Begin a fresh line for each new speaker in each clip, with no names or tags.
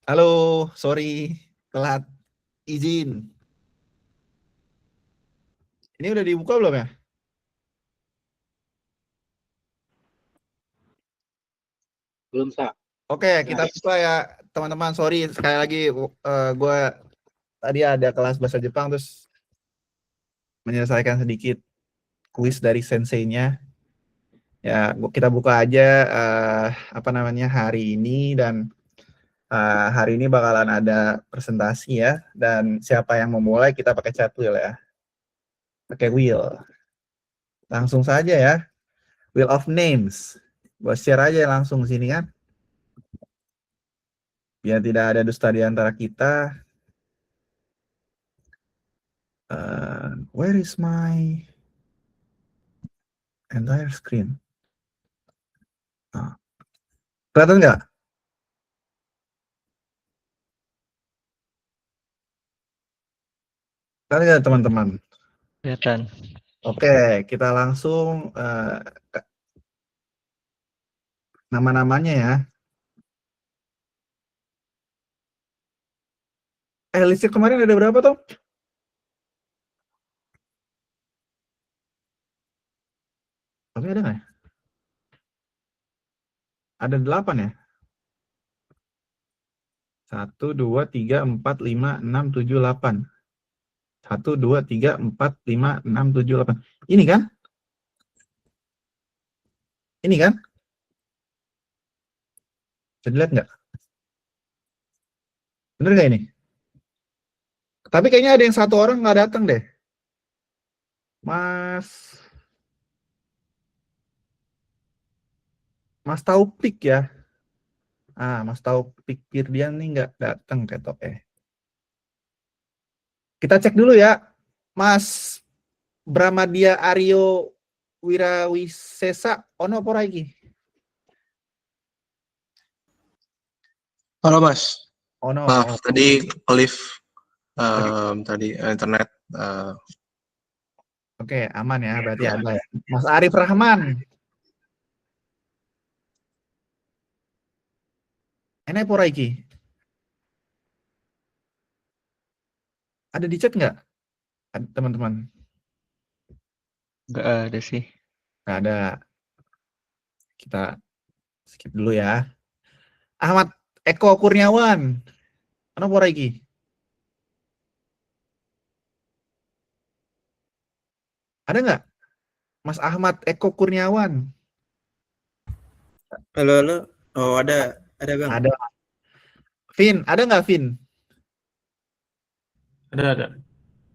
Halo, sorry telat. Izin. Ini udah dibuka belum ya?
Belum, Sa.
Oke, kita buka ya teman-teman. Sorry sekali lagi gue tadi ada kelas bahasa Jepang terus menyelesaikan sedikit kuis dari senseinya. Ya, kita buka aja apa namanya hari ini dan hari ini bakalan ada presentasi ya. Dan siapa yang memulai kita pakai chat wheel ya. Pakai wheel. Langsung saja ya. Wheel of names. Gue share aja langsung sini kan. Biar tidak ada dusta di antara kita. Where is my entire screen? Kelihatan nggak? Kelihatan nggak teman-teman?
Kelihatan.
Oke, kita langsung nama-namanya ya. Listnya kemarin ada berapa tuh? Tapi ada nggak ya? Ada 8 ya? 1, 2, 3, 4, 5, 6, 7, 8. 1, 2, 3, 4, 5, 6, 7, 8. Ini kan? Ini kan? Bisa dilihat nggak? Bener nggak ini? Tapi kayaknya ada yang satu orang nggak datang deh. Mas Taufik ya. Mas Taufik dia nih nggak datang ketok ya. Kita cek dulu ya. Mas Brahmadia Aryo Wirawisesa ono apa lagi?
Halo Mas,
Ono.
maaf tadi Olive tadi internet.
Oke, aman ya, berarti ada ya. Mas Arif Rahman. Ini apa lagi? Ada di chat nggak, teman-teman?
Nggak ada sih.
Nggak ada. Kita skip dulu ya. Ahmad Eko Kurniawan. Ono apa lagi? Ada nggak? Mas Ahmad Eko Kurniawan.
Halo. Oh, ada Bang.
Ada. Vin, ada nggak Vin?
Ada.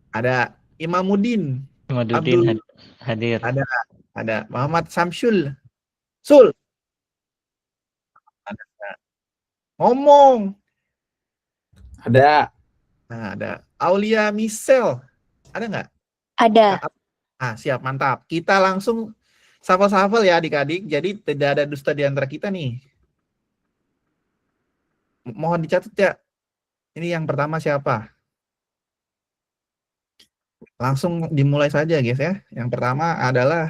Ada. Imamuddin.
Imaduddin hadir.
Ada. Muhammad Samsul. Sul. Ada. Ngomong. Ada. Nah, ada. Aulia Michelle. Ada nggak?
Ada.
Siap, mantap. Kita langsung shuffle-shuffle ya adik-adik. Jadi tidak ada dusta di antara kita nih. Mohon dicatat ya. Ini yang pertama siapa? Langsung dimulai saja guys ya. Yang pertama adalah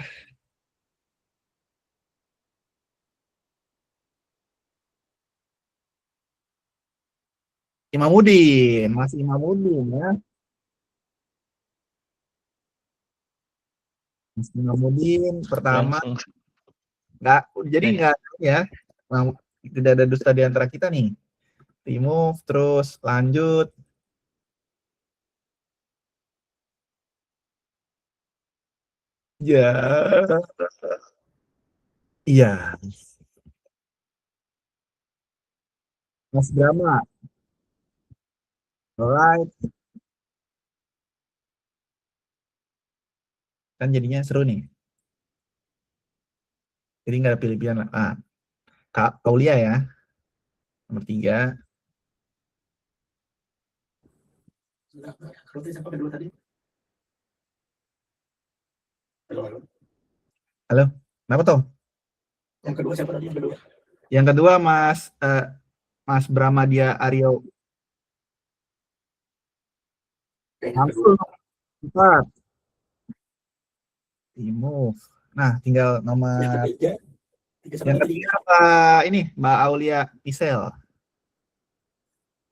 Imamuddin. Mas Imamuddin ya. Mas Imamuddin pertama.
Langsung.
Nggak, jadi nggak ya. Tidak ada dusta di antara kita nih. Remove, terus lanjut. Ya. Iya. Mas Brahma. Alright. Kan jadinya seru nih. Jadi nggak ada pilih-pilihan lah. Kak Aulia ya. Nomor 3. Halo. Kenapa Tom?
Yang kedua siapa tadi?
Yang kedua Mas Brahmadia Aryo. Langsung 4. Remove. Nah, tinggal nomor yang ketiga apa ini Mbak Aulia Isel.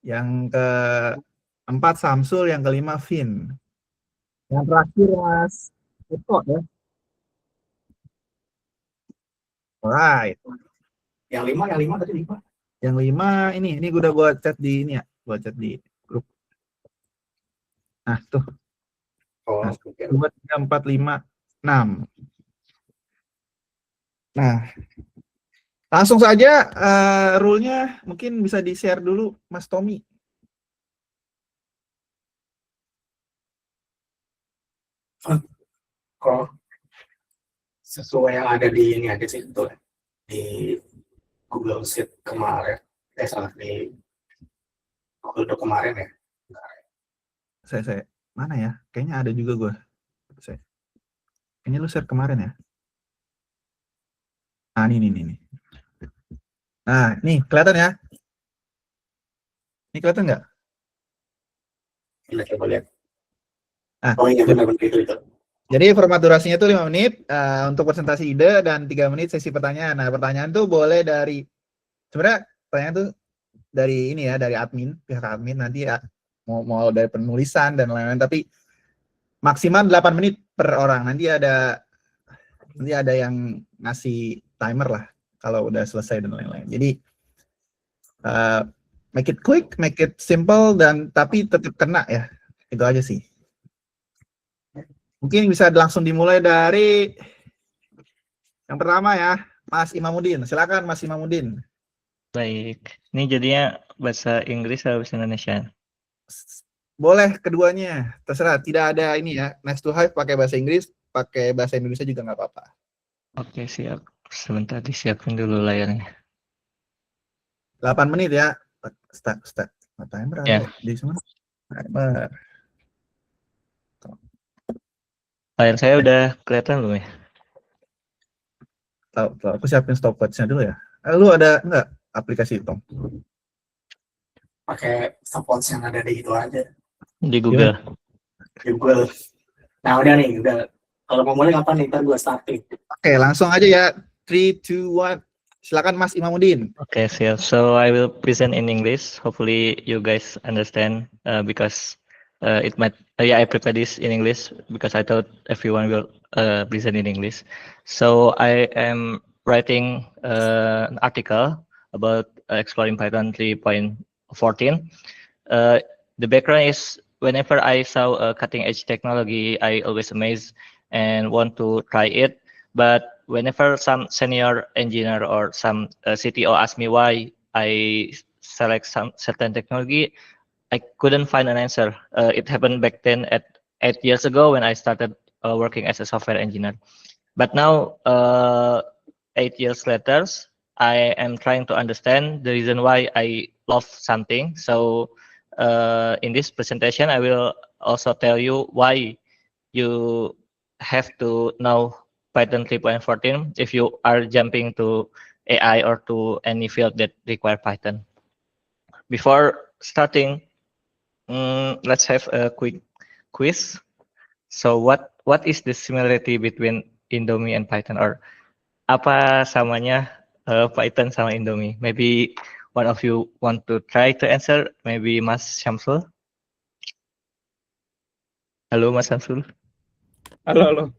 Yang keempat Samsul, yang kelima Vin. Yang terakhir Mas Eko ya. Alright.
Yang lima tadi 5.
Yang 5 ini udah gua chat di ini ya, gua chat di grup. Nah, tuh.
Oh,
Nah,
oke.
2, 3, 4, 5, 6. Nah, langsung saja rule-nya mungkin bisa di-share dulu Mas Tommy.
Kalau sesuai yang ada di ini aja sih itu di Google Sheet kemarin. Salah di Google Doc kemarin ya.
Saya mana ya? Kayaknya ada juga gua. Kayaknya lu share kemarin ya. Nah, ini. Nah, nih kelihatan ya? Ini kelihatan nggak?
Kita coba lihat.
Nah,
Oh iya benar itu.
jadi format durasinya itu 5 menit untuk presentasi ide dan 3 menit sesi pertanyaan. Nah, pertanyaan tuh boleh dari sebenarnya pertanyaan tuh dari ini ya, dari admin, pihak admin nanti ya mau dari penulisan dan lain-lain, tapi maksimal 8 menit per orang. Nanti ada yang ngasih timer lah kalau udah selesai dan lain-lain. Jadi make it quick, make it simple dan tapi tetap kena ya. Itu aja sih. Mungkin bisa langsung dimulai dari yang pertama ya, Mas Imamuddin. Silakan Mas Imamuddin.
Baik. Ini jadinya bahasa Inggris atau bahasa Indonesia?
Boleh keduanya, terserah. Tidak ada ini ya. Nice to have pakai bahasa Inggris, pakai bahasa Indonesia juga nggak apa-apa.
Oke, siap. Sebentar disiapin dulu layarnya.
8 menit ya. Start. Timer ada
Ya.
di sana. Timer.
Layar saya udah kelihatan belum ya?
Tahu. Aku siapin stopwatch-nya dulu ya. Lu ada nggak aplikasi Tom?
Pakai stopwatch yang ada di itu aja.
Di Google.
Di Google. Nah udah nih, udah. Kalau mau mulai kapan nih? Ntar gue starting.
Oke, langsung aja ya. 3, 2, 1. Silakan Mas Imamuddin.
Okay, so I will present in English. Hopefully you guys understand because it might. I prepared this in English because I thought everyone will present in English. So I am writing an article about exploring Python 3.14. The background is whenever I saw a cutting edge technology, I always amazed and want to try it. But whenever some senior engineer or some CTO ask me why I select some certain technology, I couldn't find an answer. It happened back then at 8 years ago when I started working as a software engineer. But now, 8 years later, I am trying to understand the reason why I love something. So in this presentation, I will also tell you why you have to know Python 3.14 if you are jumping to AI or to any field that require Python. Before starting, let's have a quick quiz. So what is the similarity between Indomie and Python, or apa samanya Python sama Indomie? Maybe one of you want to try to answer? Maybe Mas Syamsul. Halo Mas Syamsul.
Halo.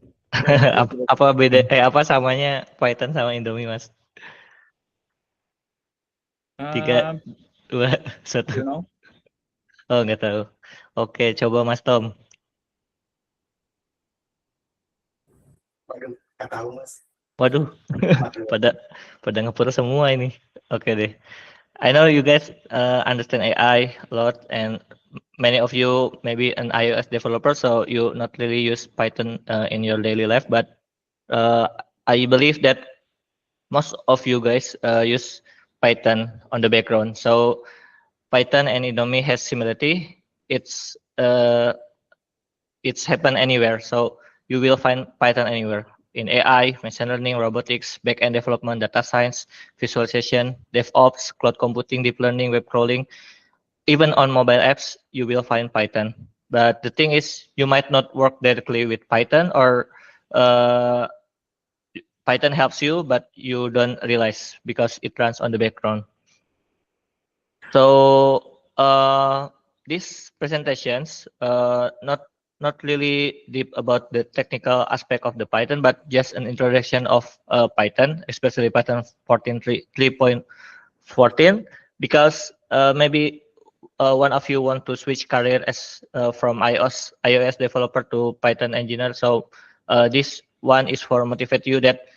apa beda apa samanya Python sama Indomie Mas? 3, 2, 1. Oh nggak tahu. Oke, coba Mas Tom.
Waduh, nggak tahu mas.
Waduh, pada ngepur semua ini. Oke deh. I know you guys understand AI a lot, and many of you maybe an iOS developer, so you not really use Python in your daily life. But I believe that most of you guys use Python on the background. So Python and Indomie has similarity. It's happen anywhere. So you will find Python anywhere in AI, machine learning, robotics, back-end development, data science, visualization, DevOps, cloud computing, deep learning, web crawling. Even on mobile apps, you will find Python. But the thing is, you might not work directly with Python, or Python helps you, but you don't realize because it runs on the background. So these presentations not really deep about the technical aspect of the Python, but just an introduction of Python, especially Python 3.14, because maybe one of you want to switch career as from iOS developer to Python engineer. So this one is for motivate you that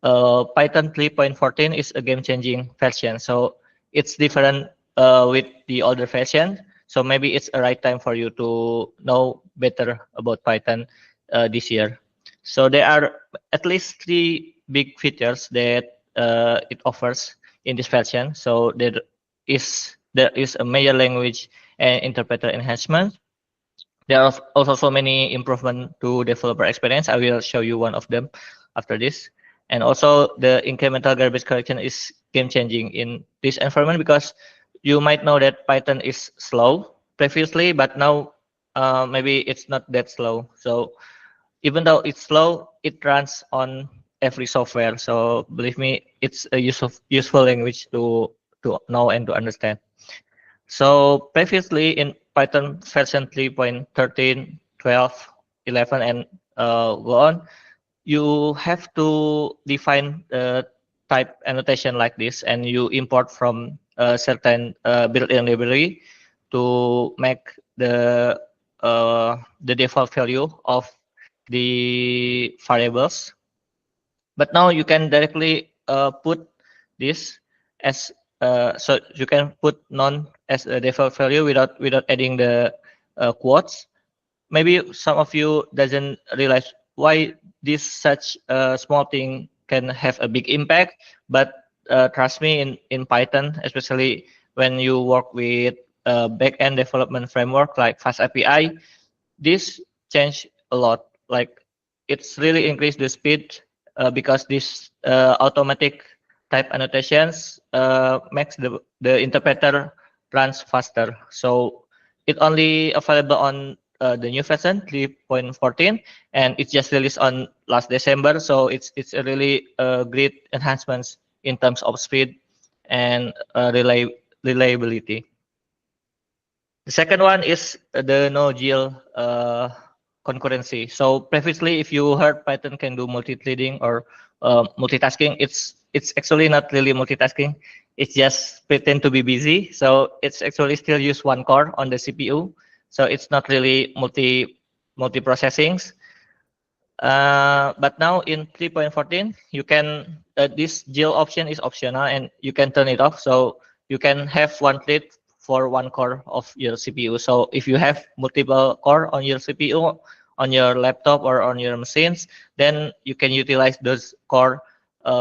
Python 3.14 is a game-changing version. So it's different with the older version. So maybe it's a right time for you to know better about Python this year. So there are at least 3 big features that it offers in this version. So there is a major language and interpreter enhancement. There are also so many improvements to developer experience. I will show you one of them after this. And also the incremental garbage collection is game changing in this environment, because you might know that Python is slow previously, but now maybe it's not that slow. So even though it's slow, it runs on every software. So believe me, it's a useful language to know and to understand. So previously in Python version 3.13, 12, 11, and go on, you have to define type annotation like this, and you import from a certain built-in library to make the default value of the variables. But now you can directly put this as so you can put none as a default value without adding the quotes. Maybe some of you doesn't realize why this such small thing can have a big impact, but trust me, in Python, especially when you work with back-end development framework like Fast API, this changed a lot. Like it's really increased the speed because this automatic type annotations makes the interpreter runs faster. So it only available on the new version 3.14, and it's just released on last December. So it's a really great enhancements in terms of speed and reliability. The second one is the no-GL concurrency. So previously, if you heard Python can do multi-threading or multitasking, it's actually not really multitasking. It's just pretend to be busy. So it's actually still use one core on the CPU. So it's not really multi-processings. But now in 3.14, you can this GL option is optional, and you can turn it off. So you can have one thread for one core of your CPU. So if you have multiple core on your CPU, on your laptop or on your machines, then you can utilize those core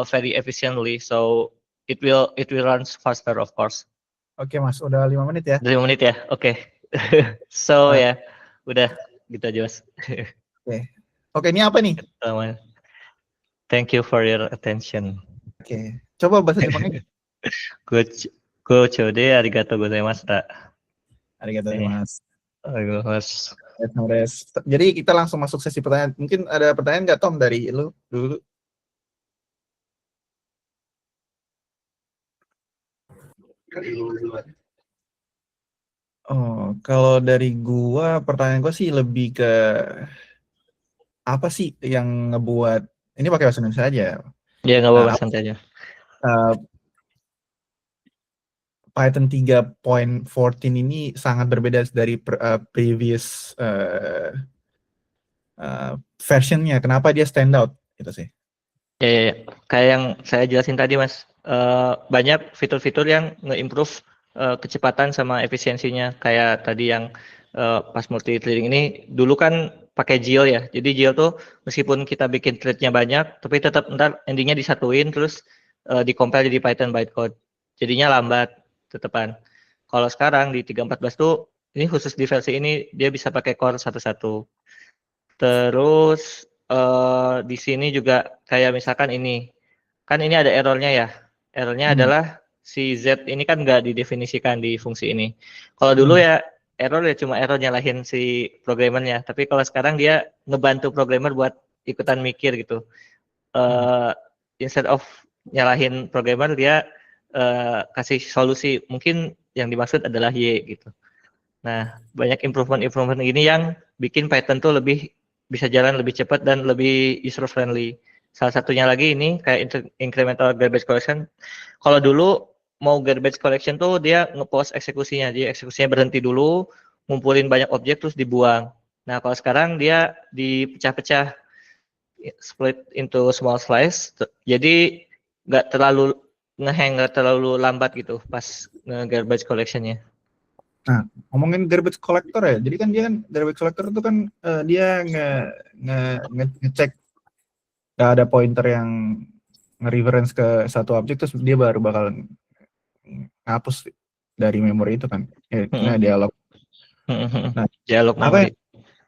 very efficiently. So it will run faster, of course.
Oke Mas, udah 5 menit ya.
5 menit ya, oke. So ya, udah gitu aja Mas.
Oke, ini apa nih?
Thank you for your attention.
Oke, coba bahasa Jepangnya.
Gochode arigatou gozaimashita.
Arigatou gozaimasu.
Arigatou.
Jadi kita langsung masuk sesi pertanyaan. Mungkin ada pertanyaan nggak Tom dari lu dulu? Oh, kalau dari gua pertanyaan gua sih lebih ke apa sih yang ngebuat ini pakai bahasa Indonesia aja?
Ya nggak apa-apa, santai aja.
Python 3.14 ini sangat berbeda dari previous versionnya. Kenapa dia stand out? Itu sih.
Ya. Kayak yang saya jelasin tadi Mas, banyak fitur-fitur yang nge-improve kecepatan sama efisiensinya. Kayak tadi yang pas multi-threading ini, dulu kan pakai GL ya. Jadi GL tuh meskipun kita bikin threadnya banyak, tapi tetap ntar endingnya disatuin terus di-compile jadi Python bytecode. Jadinya lambat tetepan. Kalau sekarang di 3.14 tuh, ini khusus di versi ini dia bisa pakai core satu-satu. Terus di sini juga kayak misalkan ini, kan ini ada errornya ya. Errornya adalah si Z ini kan nggak didefinisikan di fungsi ini. Kalau dulu ya error ya cuma error nyalahin si programmernya. Tapi kalau sekarang dia ngebantu programmer buat ikutan mikir gitu. Instead of nyalahin programmer, dia kasih solusi. Mungkin yang dimaksud adalah Y gitu. Nah, banyak improvement ini yang bikin Python tuh lebih bisa jalan lebih cepat dan lebih user friendly. Salah satunya lagi ini kayak incremental garbage collection. Kalau dulu mau garbage collection tuh dia nge-pause eksekusinya, jadi eksekusinya berhenti dulu, ngumpulin banyak objek terus dibuang. Nah, kalau sekarang dia dipecah-pecah, split into small slice, jadi nggak terlalu ngehang, nggak terlalu lambat gitu pas nge-garbage collectionnya.
Nah, ngomongin garbage collector ya, jadi kan dia kan garbage collector itu kan dia ngecek nggak ada pointer yang nge-reference ke satu objek terus dia baru bakal ngapus dari memori itu kan. Nah, dialog. Nah,
Dialog
apa
memory.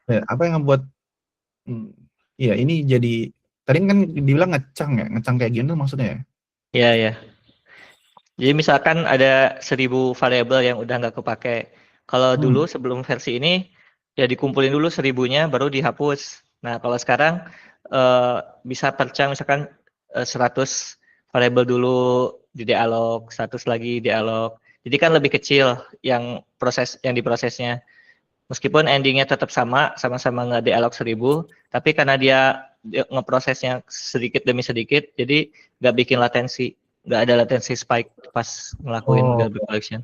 apa yang ngebuat ya ini jadi tadi kan dibilang ngecang kayak gini tuh maksudnya ya?
Iya, ya. Jadi misalkan ada 1000 variabel yang udah nggak kepake. Kalau dulu sebelum versi ini ya dikumpulin dulu 1000-nya baru dihapus. Nah, kalau sekarang bisa percang misalkan 100 variabel dulu di dialog, 100 lagi dialog. Jadi kan lebih kecil yang diprosesnya. Meskipun endingnya tetap sama-sama nggak dialog 1000, tapi karena dia ngeprosesnya sedikit demi sedikit, jadi nggak bikin latensi, nggak ada latensi spike pas ngelakuin garbage collection.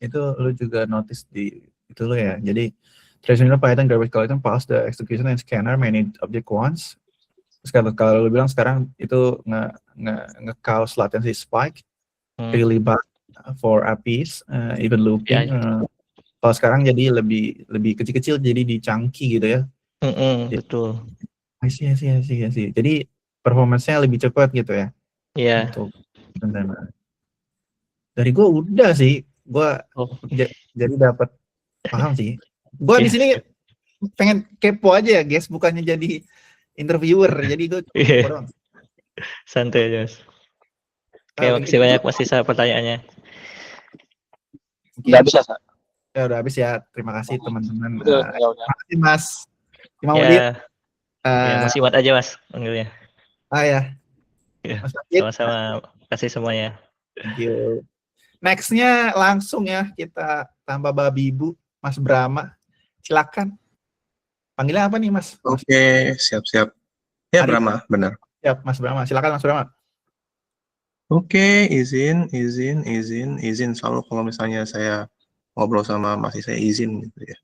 Itu lu juga notice di itu lu ya. Jadi traditional Python garbage collection pass the execution and scanner many object once. Terus kalau lu bilang sekarang itu nge-cause latency spike, really bad for APIs, even looping. Kalau sekarang jadi lebih kecil-kecil, jadi di-chunky gitu ya.
Betul.
I see. Jadi performance-nya lebih cepat gitu ya.
Iya.
Dari gue udah sih, gue jadi dapat paham sih. Gue di sini pengen kepo aja ya, guys, bukannya jadi interviewer. Jadi gue doang.
Santai aja, Mas. Oke, makasih banyak Mas Isa pertanyaannya.
Udah bisa, Sa?
Ya udah habis ya. Terima kasih teman-teman.
Ya udah.
Terima kasih Mas Imamuddin.
Ya, Mas Imat aja Mas panggilnya.
Ya.
Mas Adit. Sama-sama. Kasih semuanya.
Thank you. Next-nya langsung ya kita tambah babi ibu, Mas Brahma. Silakan. Panggilnya apa nih Mas?
Oke, siap-siap. Ya, Brahma, benar.
Siap, Mas Brahma. Silakan Mas Brahma.
Oke, izin. Selalu kalau misalnya saya ngobrol sama Mas Isa, izin gitu ya.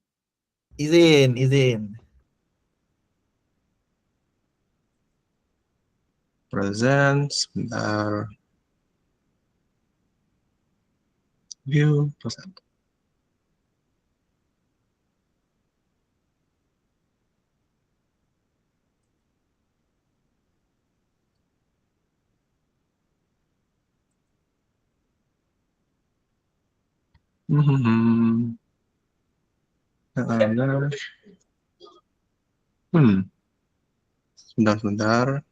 Izin.
Present, sebentar. View, present. Sebentar.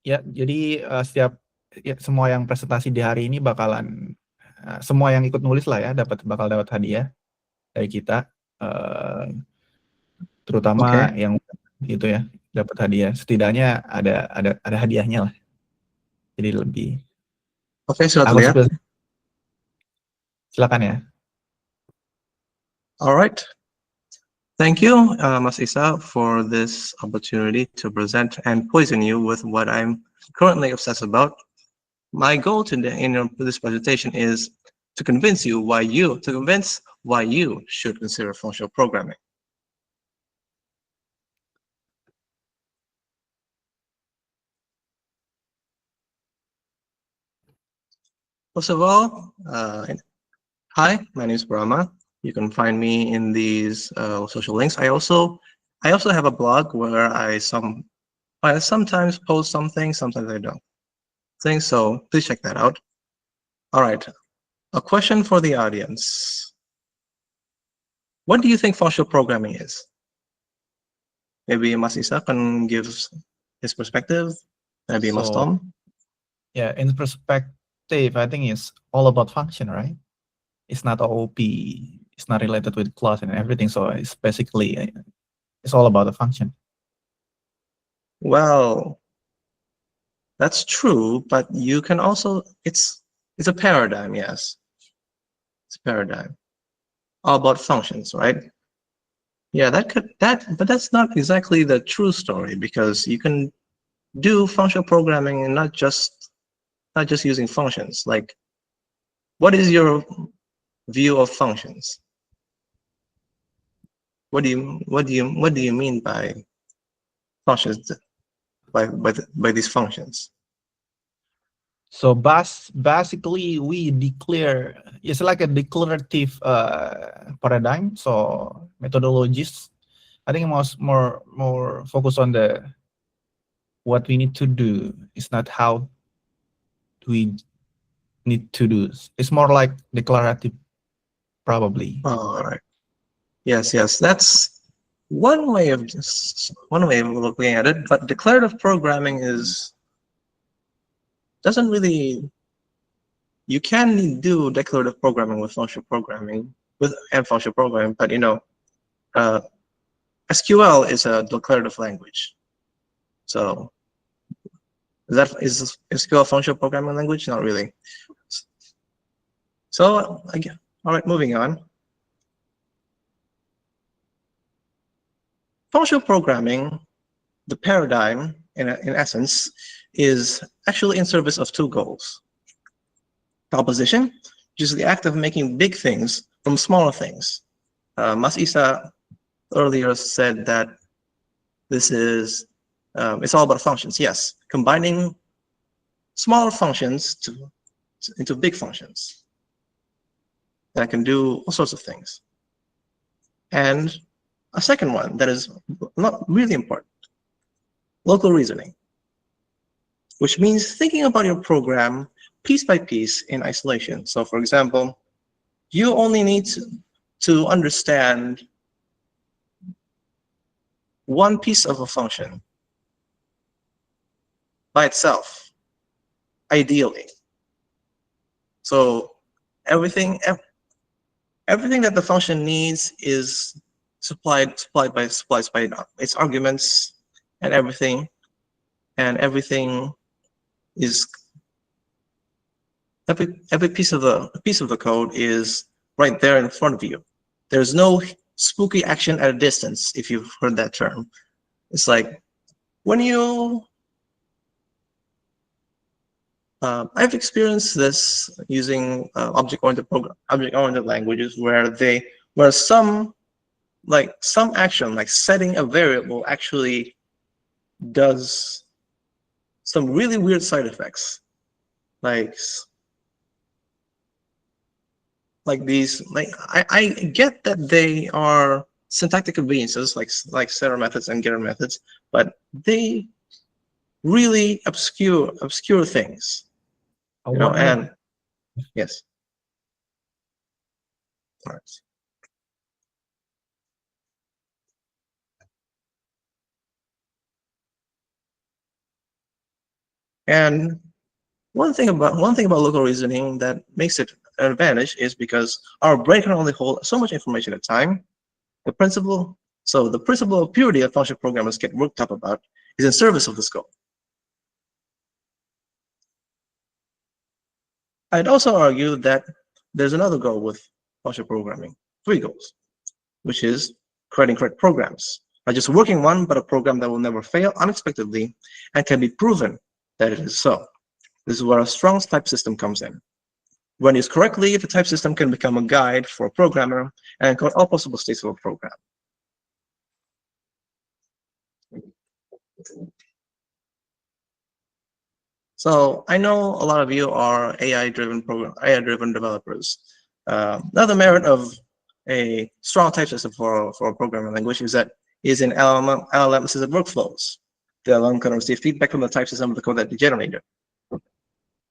Ya, jadi semua yang presentasi di hari ini bakalan semua yang ikut nulis lah ya bakal dapat hadiah dari kita, terutama yang itu ya dapat hadiah. Setidaknya ada hadiahnya lah. Jadi lebih.
Oke, silakan.
Silakan ya.
All right. Thank you, Mas Isa, for this opportunity to present and poison you with what I'm currently obsessed about. My goal today in this presentation is to convince why you should consider functional programming. First of all, hi, my name is Brahma. You can find me in these social links. I also have a blog where I sometimes post something, sometimes I don't. So please check that out. All right, a question for the audience. What do you think functional programming is? Maybe Mas Isa can give his perspective. Maybe Mas Tom.
Yeah, in perspective, I think it's all about function, right? It's not OOP. It's not related with class and everything. So it's basically, it's all about the function.
Well, That's true, but you can also, it's a paradigm, yes. It's a paradigm. All about functions, right? Yeah, but that's not exactly the true story, because you can do functional programming and not just using functions. Like, what is your view of functions? What do you mean by functions, by these functions?
So basically, we declare, it's like a declarative paradigm. So methodologies, I think more focus on the what we need to do. It's not how we need to do. It's more like declarative, probably.
All right. Yes, that's one way of looking at it. But declarative programming doesn't really. You can do declarative programming with functional programming and functional programming, but SQL is a declarative language. So is SQL a functional programming language? Not really. So again, all right, moving on. Functional programming, the paradigm in essence, is actually in service of two goals. Proposition, which is the act of making big things from smaller things. Mas Isa earlier said that this is, it's all about functions. Yes, combining smaller functions into big functions that can do all sorts of things. And a second one that is not really important, local reasoning, which means thinking about your program piece by piece in isolation. So for example, you only need to understand one piece of a function by itself, ideally. So everything that the function needs is supplied by its arguments and everything is every piece of the code is right there in front of you. There's no spooky action at a distance, if you've heard that term. It's like when you I've experienced this using object-oriented languages where some action, like setting a variable, actually does some really weird side effects, like I get that they are syntactic conveniences, like setter methods and getter methods, but they really obscure things. And yes. All right. And one thing about local reasoning that makes it an advantage is because our brain can only hold so much information at a time. The principle of purity that functional programmers get worked up about is in service of this goal. I'd also argue that there's another goal with functional programming, 3 goals, which is creating correct programs. Not just working one, but a program that will never fail unexpectedly and can be proven that it is so. This is where a strong type system comes in. When used correctly, the type system can become a guide for a programmer and encode all possible states of a program. So I know a lot of you are AI-driven developers. Another merit of a strong type system for a programming language is in LLM-assisted workflows. The LLM can receive feedback from the type system of the code that they generated.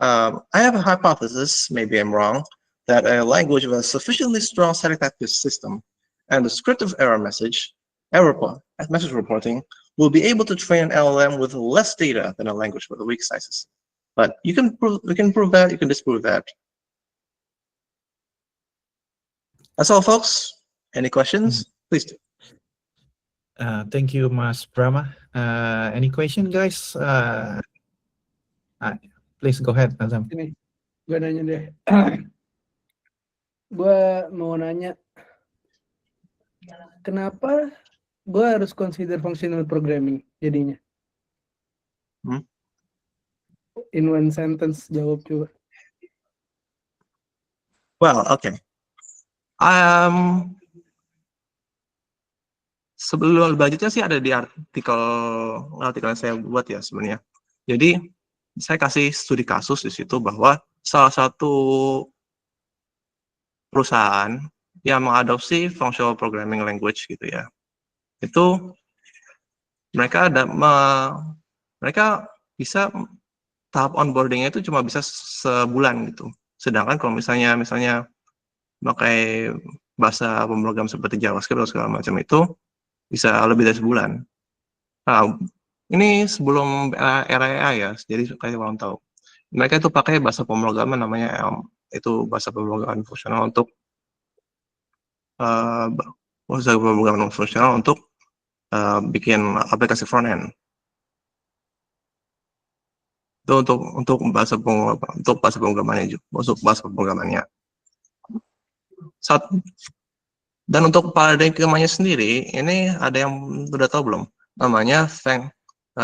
I have a hypothesis, maybe I'm wrong, that a language with a sufficiently strong static type system and descriptive message reporting will be able to train an LLM with less data than a language with a weak sizes. But we can prove that, you can disprove that. That's all, folks. Any questions? Please do.
Thank you, Mas Brahma. Any question, guys? Please go ahead, Azam.
Ini gue nanya deh. Gue mau nanya, kenapa gue harus consider functional programming jadinya? In one sentence, jawab coba.
Well, okay. Sebelum lanjutnya sih ada di artikel yang saya buat ya sebenarnya. Jadi saya kasih studi kasus di situ bahwa salah satu perusahaan yang mengadopsi functional programming language gitu ya, itu mereka bisa tahap onboardingnya itu cuma bisa sebulan gitu. Sedangkan kalau misalnya pakai bahasa pemrogram seperti JavaScript atau segala macam itu bisa lebih dari sebulan. Nah, ini sebelum era AI ya, jadi kayak orang tahu. Mereka itu pakai bahasa pemrograman namanya Elm, itu bahasa pemrograman fungsional untuk bikin aplikasi front end. Itu untuk bahasa pemrogramannya juga, untuk bahasa pemrogramannya. Dan untuk paradigmanya sendiri, ini ada yang udah tahu belum? Namanya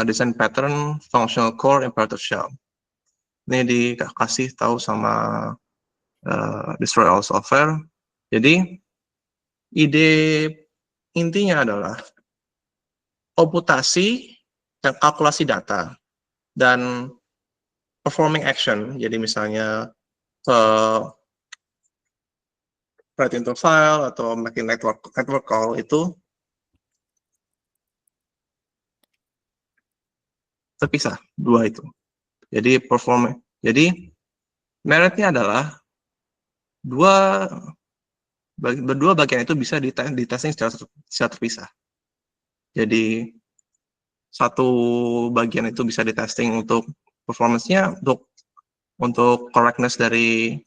Design Pattern Functional Core Imperative Shell. Ini dikasih tahu sama Destroy All Software. Jadi ide intinya adalah komputasi dan kalkulasi data dan performing action. Jadi misalnya write into file atau making network call itu terpisah, dua itu. Jadi meritnya adalah berdua bagian itu bisa di-testing secara terpisah. Jadi satu bagian itu bisa di-testing untuk performance-nya, untuk correctness dari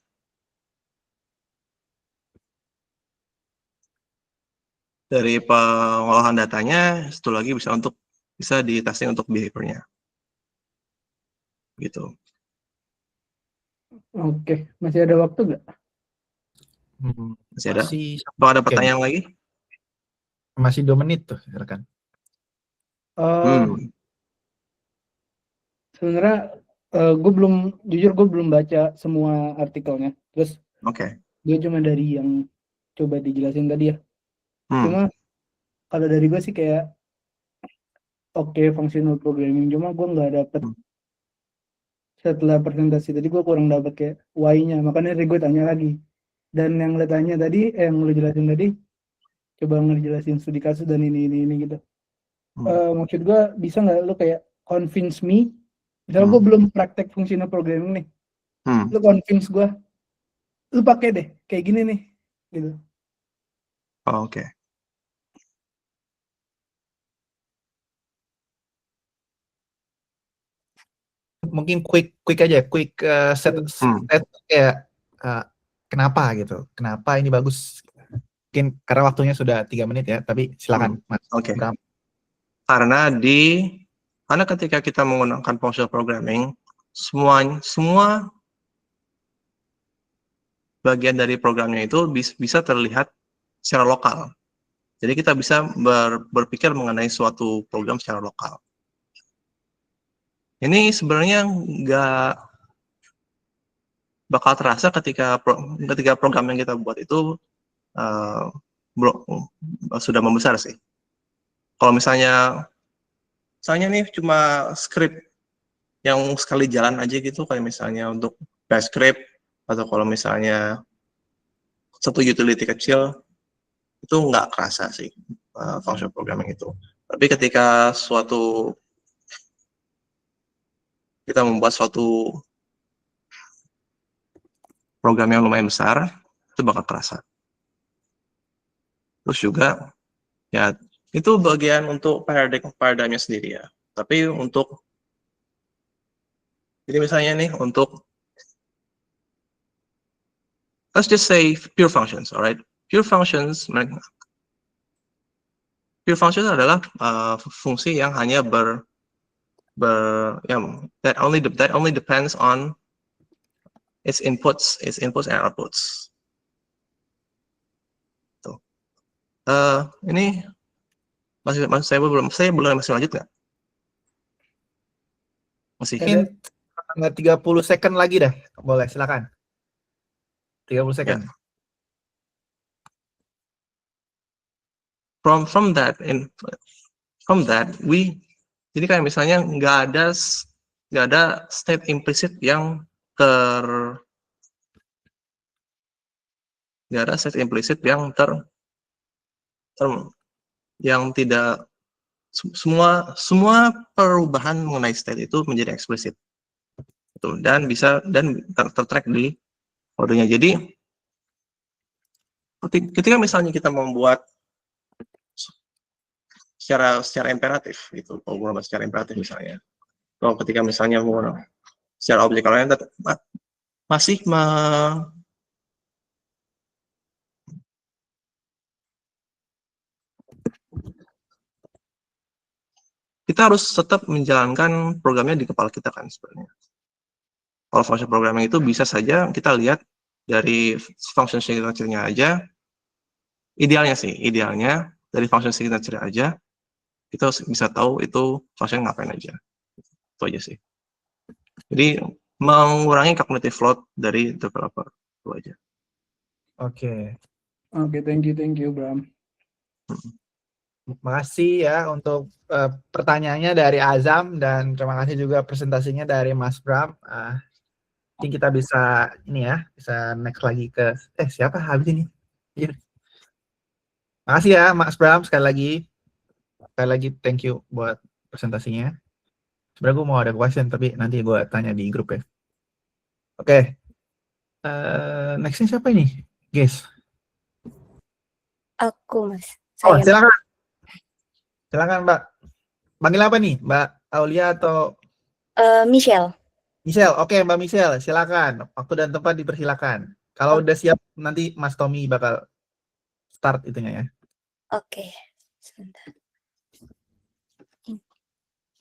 pengolahan datanya, satu lagi bisa di-testing untuk behavior-nya. Gitu.
Oke, masih ada waktu nggak?
Masih ada?
Masih
Apa ada pertanyaan lagi?
masih 2 menit tuh, rekan.
Sebenarnya gue belum baca semua artikelnya. Terus gue cuma dari yang coba dijelasin tadi ya. Cuma kalau dari gue sih kayak functional programming, cuma gue nggak dapet setelah presentasi tadi, gue kurang dapet kayak why-nya, makanya gue tanya lagi. Dan yang lo tanya tadi, yang lo jelasin tadi, coba ngejelasin studi kasus dan ini gitu. Maksud gue, bisa nggak lo kayak convince me, misalnya gue belum praktek functional programming nih, lo convince gue, lo pakai deh kayak gini nih gitu.
Oke.
Mungkin quick set kayak kenapa gitu, kenapa ini bagus. Mungkin karena waktunya sudah 3 menit ya, tapi silakan Mas.
Oke. Karena ketika kita menggunakan functional programming, semua bagian dari programnya itu bisa terlihat secara lokal. Jadi kita bisa berpikir mengenai suatu program secara lokal. Ini sebenarnya nggak bakal terasa ketika program yang kita buat itu sudah membesar sih. Kalau misalnya nih cuma script yang sekali jalan aja gitu, kayak misalnya untuk bash script, atau kalau misalnya satu utility kecil, itu nggak kerasa sih functional programming itu. Tapi ketika kita membuat suatu program yang lumayan besar, itu bakal kerasa. Terus juga, ya itu bagian untuk paradigmnya sendiri ya. Tapi jadi misalnya nih let's just say pure functions, alright? Pure functions adalah fungsi yang hanya but yeah, that only depends on its inputs and outputs. Tuh. Ini saya boleh masih lanjut nggak? Masih.
Mungkin 30 second lagi dah. Boleh, silakan. 30 second.
From that jadi kayak misalnya nggak ada state implicit yang yang tidak semua perubahan mengenai state itu menjadi eksplisit. Dan bisa tertrack di kodenya. Jadi ketika misalnya kita membuat secara imperatif gitu, pemrograman secara imperatif misalnya. Kalau ketika misalnya mau secara object oriented masih kita harus tetap menjalankan programnya di kepala kita kan sebenarnya. Kalau function programming itu bisa saja kita lihat dari function signature-nya aja. Idealnya dari function signature aja kita bisa tahu itu function ngapain aja. Itu aja sih. Jadi mengurangi cognitive load dari developer itu aja.
Oke.
Thank you, Bram.
Makasih ya untuk pertanyaannya dari Azam dan terima kasih juga presentasinya dari Mas Bram. Mungkin kita bisa bisa next lagi ke siapa habis ini. Makasih ya Mas Bram sekali lagi thank you buat presentasinya. Sebenarnya gue mau ada question tapi nanti gue tanya di grup ya. Oke. Nextnya siapa ini, guys?
Aku, Mas.
Oh,
Saya.
silakan Mbak. Panggil apa nih, Mbak Aulia atau
Michelle.
Michelle? Oke, Mbak Michelle, silakan. Waktu dan tempat dipersilakan. Kalau udah siap nanti Mas Tommy bakal start itunya ya.
Oke, sebentar.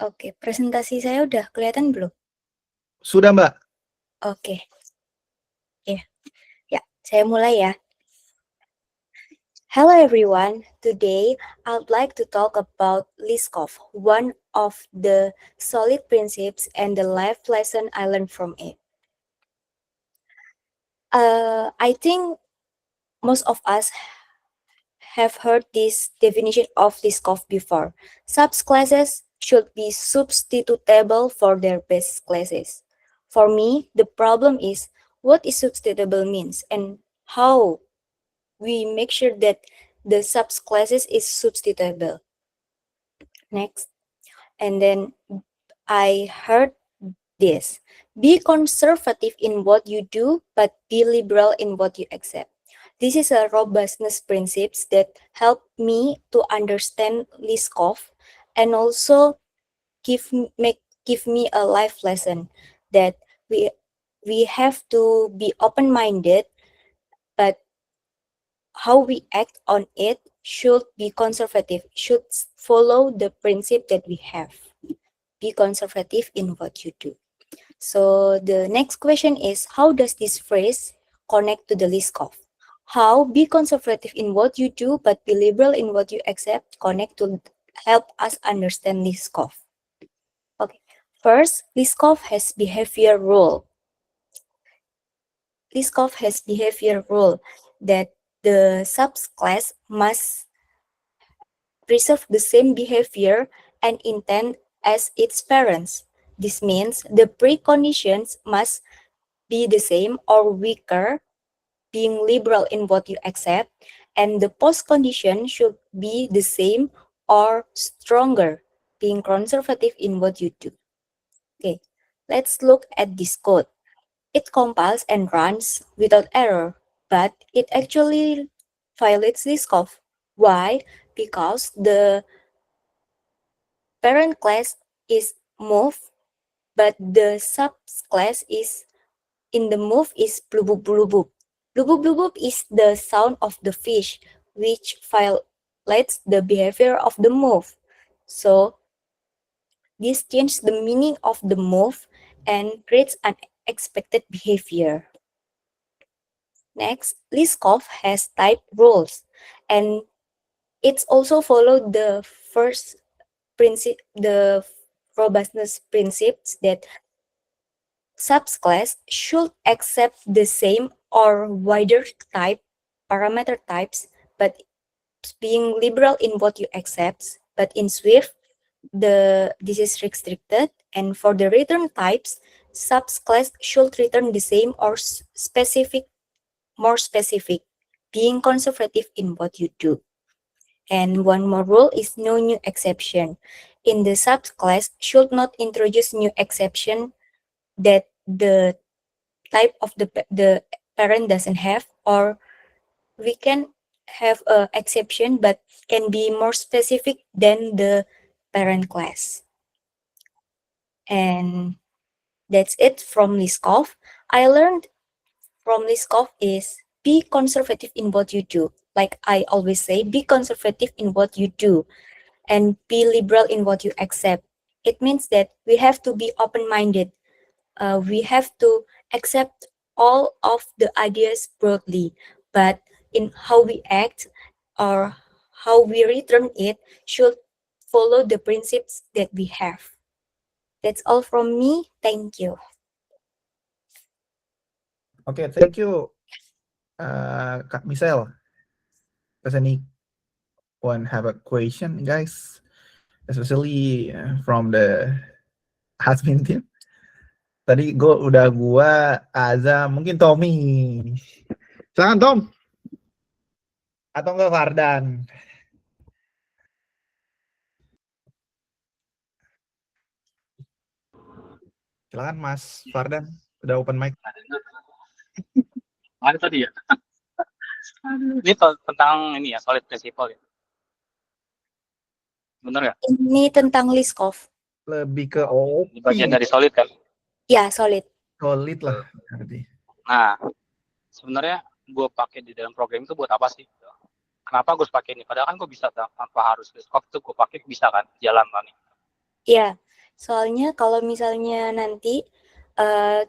Oke, presentasi saya udah kelihatan belum?
Sudah, Mbak.
Oke. Ya, saya mulai ya. Hello everyone. Today I'd like to talk about Liskov, one of the solid principles and the life lesson I learned from it. I think most of us have heard this definition of Liskov before. Subclasses should be substitutable for their base classes. For me, the problem is what is substitutable means and how we make sure that the subclasses is substitutable. Next. And then I heard this. Be conservative in what you do, but be liberal in what you accept. This is a robustness principles that help me to understand Liskov and also give me a life lesson that we have to be open-minded, but how we act on it should be conservative, should follow the principle that we have. Be conservative in what you do. So the next question is, how does this phrase connect to the Liskov? How be conservative in what you do, but be liberal in what you accept, connect to help us understand Liskov. Okay, first, Liskov has behavior rule. Liskov has behavior rule that the subclass must preserve the same behavior and intent as its parents. This means the preconditions must be the same or weaker, being liberal in what you accept, and the postcondition should be the same or stronger, being conservative in what you do. Okay, let's look at this code. It compiles and runs without error, but it actually violates Liskov. Why? Because the parent class is move, but the subclass is in the move is blubub blubub. Blubub blubub is the sound of the fish, which violates the behavior of the move. So This changes the meaning of the move and creates unexpected behavior. Next, Liskov has type rules, and it's also followed the first principle, the robustness principles that subclass should accept the same or wider type parameter types, but being liberal in what you accept. But in Swift, this is restricted, and for the return types, subclass should return the same or more specific, being conservative in what you do. And one more rule is no new exception. In the subclass should not introduce new exception that the type of the parent doesn't have, or we can have a exception but can be more specific than the parent class. And that's it from Liskov. I learned from Liskov is be conservative in what you do. Like I always say, be conservative in what you do and be liberal in what you accept. It means that we have to be open-minded. We have to accept all of the ideas broadly, but in how we act or how we return it should follow the principles that we have. That's all from me. Thank you.
Okay, thank you, Kak Michelle. Does anyone have a question, guys? Especially from the admin team. Tadi gua, Aza, mungkin Tommy. Silakan Tom. Atau enggak Fardan. Silakan Mas Fardan, udah open mic.
Ada tadi ya. Ini tentang ini ya, solid principle ya. Bener ya?
Ini tentang Liskov.
Lebih ke OP.
Ini bagian dari solid kan?
Ya, solid.
Solid lah berarti.
Nah, sebenarnya gue pakai di dalam program itu buat apa sih? Kenapa gue pakai ini? Padahal kan gue bisa tanpa harus Liskov tuh gue pakai bisa kan jalan kan?
Ya, soalnya kalau misalnya nanti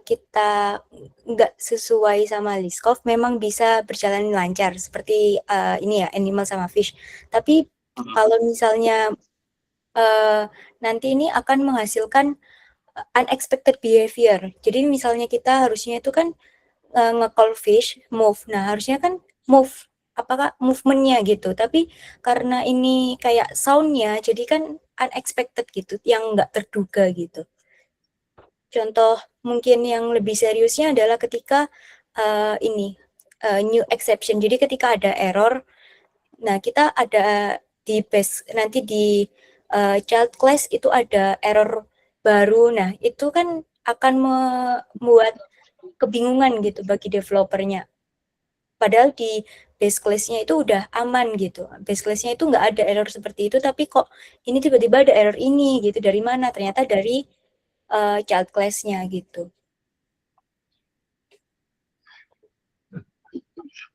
kita nggak sesuai sama Liskov, memang bisa berjalan lancar seperti ini ya, animal sama fish. Tapi kalau misalnya nanti ini akan menghasilkan unexpected behavior. Jadi misalnya kita harusnya itu kan nge-call fish, move. Nah, harusnya kan move, apakah movementnya gitu. Tapi karena ini kayak soundnya, jadi kan unexpected gitu, yang nggak terduga gitu. Contoh mungkin yang lebih seriusnya adalah ketika new exception. Jadi ketika ada error, nah kita ada di base nanti di child class itu ada error baru. Nah itu kan akan membuat kebingungan gitu bagi developernya. Padahal di base class-nya itu udah aman gitu. Base class-nya itu nggak ada error seperti itu, tapi kok ini tiba-tiba ada error ini gitu. Dari mana? Ternyata dari child class-nya gitu.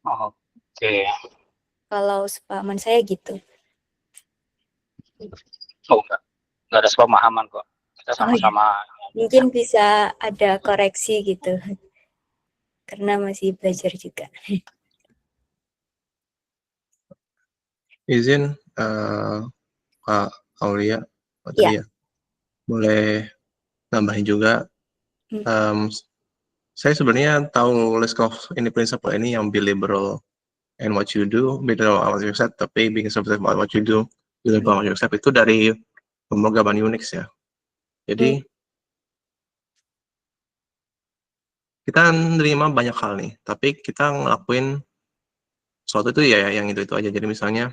Oke.
Kalau sepahaman saya gitu.
Oh enggak ada sepemahaman kok. Kita sama-sama.
Mungkin bisa ada koreksi gitu. Karena masih belajar juga.
Izin Kak Aulia, tadi ya, boleh nambahin juga. Saya sebenarnya tahu Liskov ini principle ini yang be liberal and what you do, be liberal about what you accept, tapi being conservative about what you do, be liberal about what you accept itu dari pemrograman Unix ya. Jadi kita nerima banyak hal nih, tapi kita ngelakuin sesuatu itu ya yang itu aja. Jadi misalnya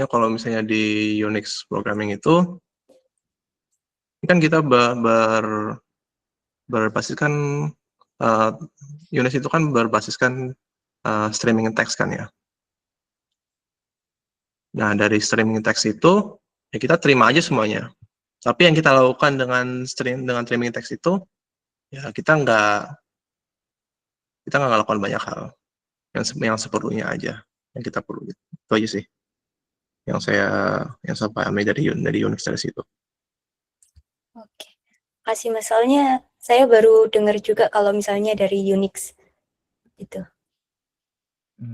kalau misalnya di Unix programming itu kan kita berbasiskan Unix itu kan berbasiskan streaming text kan ya. Nah dari streaming text itu ya kita terima aja semuanya. Tapi yang kita lakukan dengan streaming text itu ya kita nggak kita nggak lakukan banyak hal yang seperlunya aja yang kita perlu. Itu aja sih yang saya pahami dari Unix dari situ.
Oke. Kasih misalnya saya baru dengar juga kalau misalnya dari Unix gitu.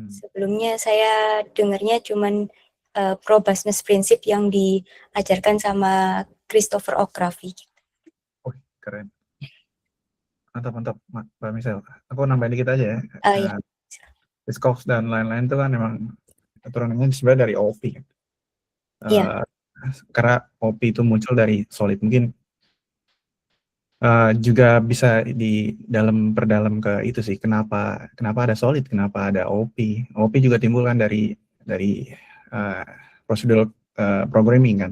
Sebelumnya saya dengarnya cuman Pro-Business Principle yang diajarkan sama Christopher O'Grady.
Oh, keren. Mantap, Mbak Michelle. Aku nambahin dikit aja ya.
Iya.
Discogs dan lain-lain itu kan memang turunannya sebenarnya dari OP.
Iya.
Karena OP itu muncul dari solid. Mungkin juga bisa perdalam ke itu sih. Kenapa ada solid? Kenapa ada OP? OP juga timbul kan dari prosedur programming kan.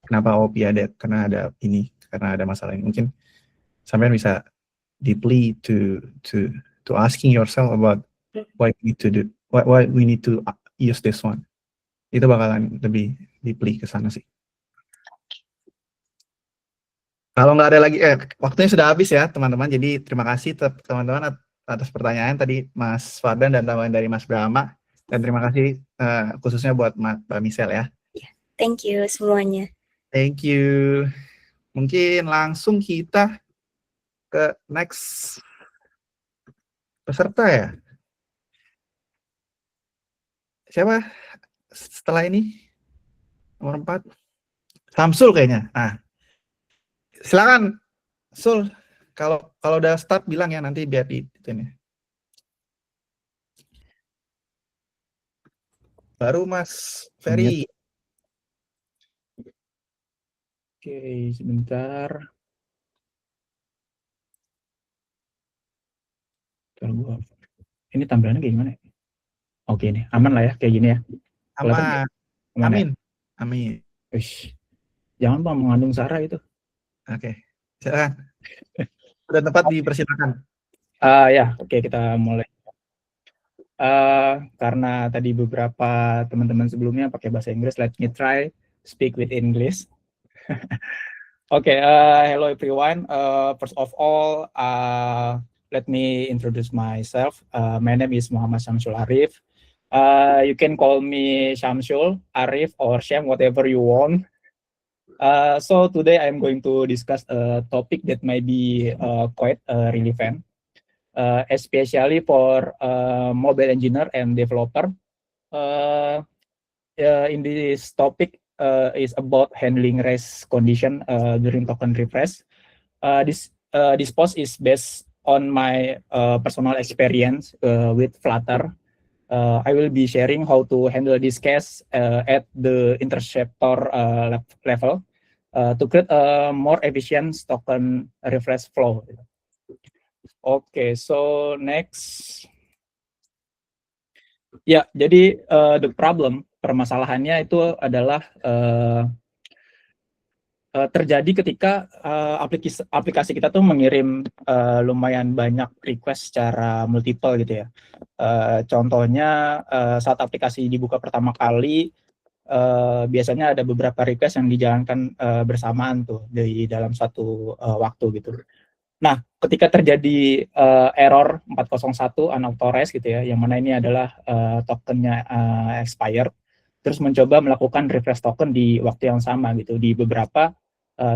Kenapa OP ada? Karena ada masalah ini. Mungkin sampean bisa deeply to asking yourself about why we need to use this one. Itu bakalan lebih deeply ke sana sih. Kalau nggak ada lagi, waktunya sudah habis ya teman-teman. Jadi terima kasih teman-teman atas pertanyaan tadi Mas Fardan dan tambahan dari Mas Brahma. Dan terima kasih khususnya buat Mbak Michelle ya.
Thank you semuanya.
Thank you. Mungkin langsung kita ke next peserta ya. Siapa setelah ini? Nomor 4. Samsul kayaknya. Nah, silakan Sul. Kalau udah start bilang ya, nanti biar di ini. Baru Mas Ferry.
Oke, sebentar. Ini tampilannya kayak gimana? Oke nih, aman lah ya kayak gini ya.
Aman. Amin. Amin.
Jangan Bang mengandung SARA itu.
Oke. Silakan. Sudah tempat dipersilakan.
Ya, oke kita mulai. Karena tadi beberapa teman-teman sebelumnya pakai bahasa Inggris, let me try speak with English. Okay, hello everyone. First of all, let me introduce myself. My name is Muhammad Syamsul Arif. You can call me Syamsul, Arif, or Syam, whatever you want. So today I'm going to discuss a topic that might be quite relevant, especially for mobile engineer and developer. In this topic is about handling race condition during token refresh. This post is based on my personal experience with Flutter. I will be sharing how to handle this case at the interceptor level to create a more efficient token refresh flow. Okay, so next. Ya, jadi the problem, permasalahannya itu adalah terjadi ketika aplikasi kita tuh mengirim lumayan banyak request secara multiple gitu ya. Contohnya saat aplikasi dibuka pertama kali, biasanya ada beberapa request yang dijalankan bersamaan tuh di dalam satu waktu gitu. Nah, ketika terjadi error 401 unauthorized gitu ya, yang mana ini adalah tokennya expired, terus mencoba melakukan refresh token di waktu yang sama gitu di beberapa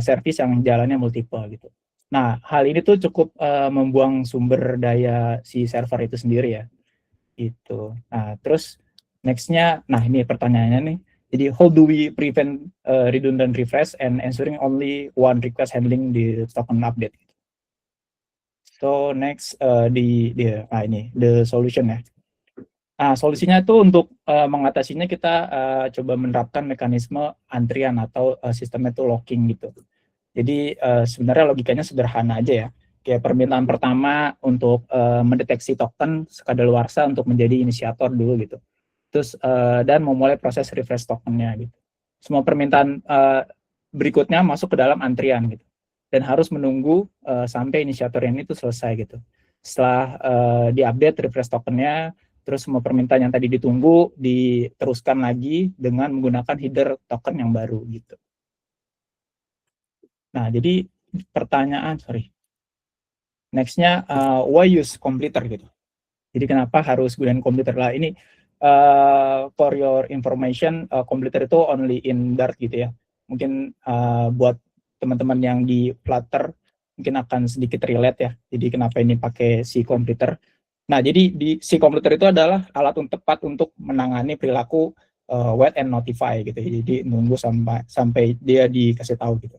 service yang jalannya multiple gitu. Nah, hal ini tuh cukup membuang sumber daya si server itu sendiri ya. Itu. Nah, terus next-nya, nah ini pertanyaannya nih. Jadi how do we prevent redundant refresh and ensuring only one request handling the token update? So next ini the solution ya. Nah, solusinya itu untuk mengatasinya kita coba menerapkan mekanisme antrian atau sistemnya itu locking gitu. Jadi sebenarnya logikanya sederhana aja ya. Kayak permintaan pertama untuk mendeteksi token sekadaluarsa untuk menjadi inisiator dulu gitu. Terus dan memulai proses refresh tokennya gitu. Semua permintaan berikutnya masuk ke dalam antrian gitu. Dan harus menunggu sampai inisiator ini itu selesai gitu. Setelah diupdate refresh tokennya, terus semua permintaan yang tadi ditunggu diteruskan lagi dengan menggunakan header token yang baru gitu. Nah, jadi pertanyaan, Nextnya why use completer gitu. Jadi kenapa harus gunain completer lah? Ini for your information, completer itu only in Dart gitu ya. Mungkin buat teman-teman yang di Flutter mungkin akan sedikit relate ya. Jadi kenapa ini pakai si completer? Nah, jadi di si completer itu adalah alat yang tepat untuk menangani perilaku wait and notify gitu. Jadi nunggu sampai dia dikasih tahu gitu.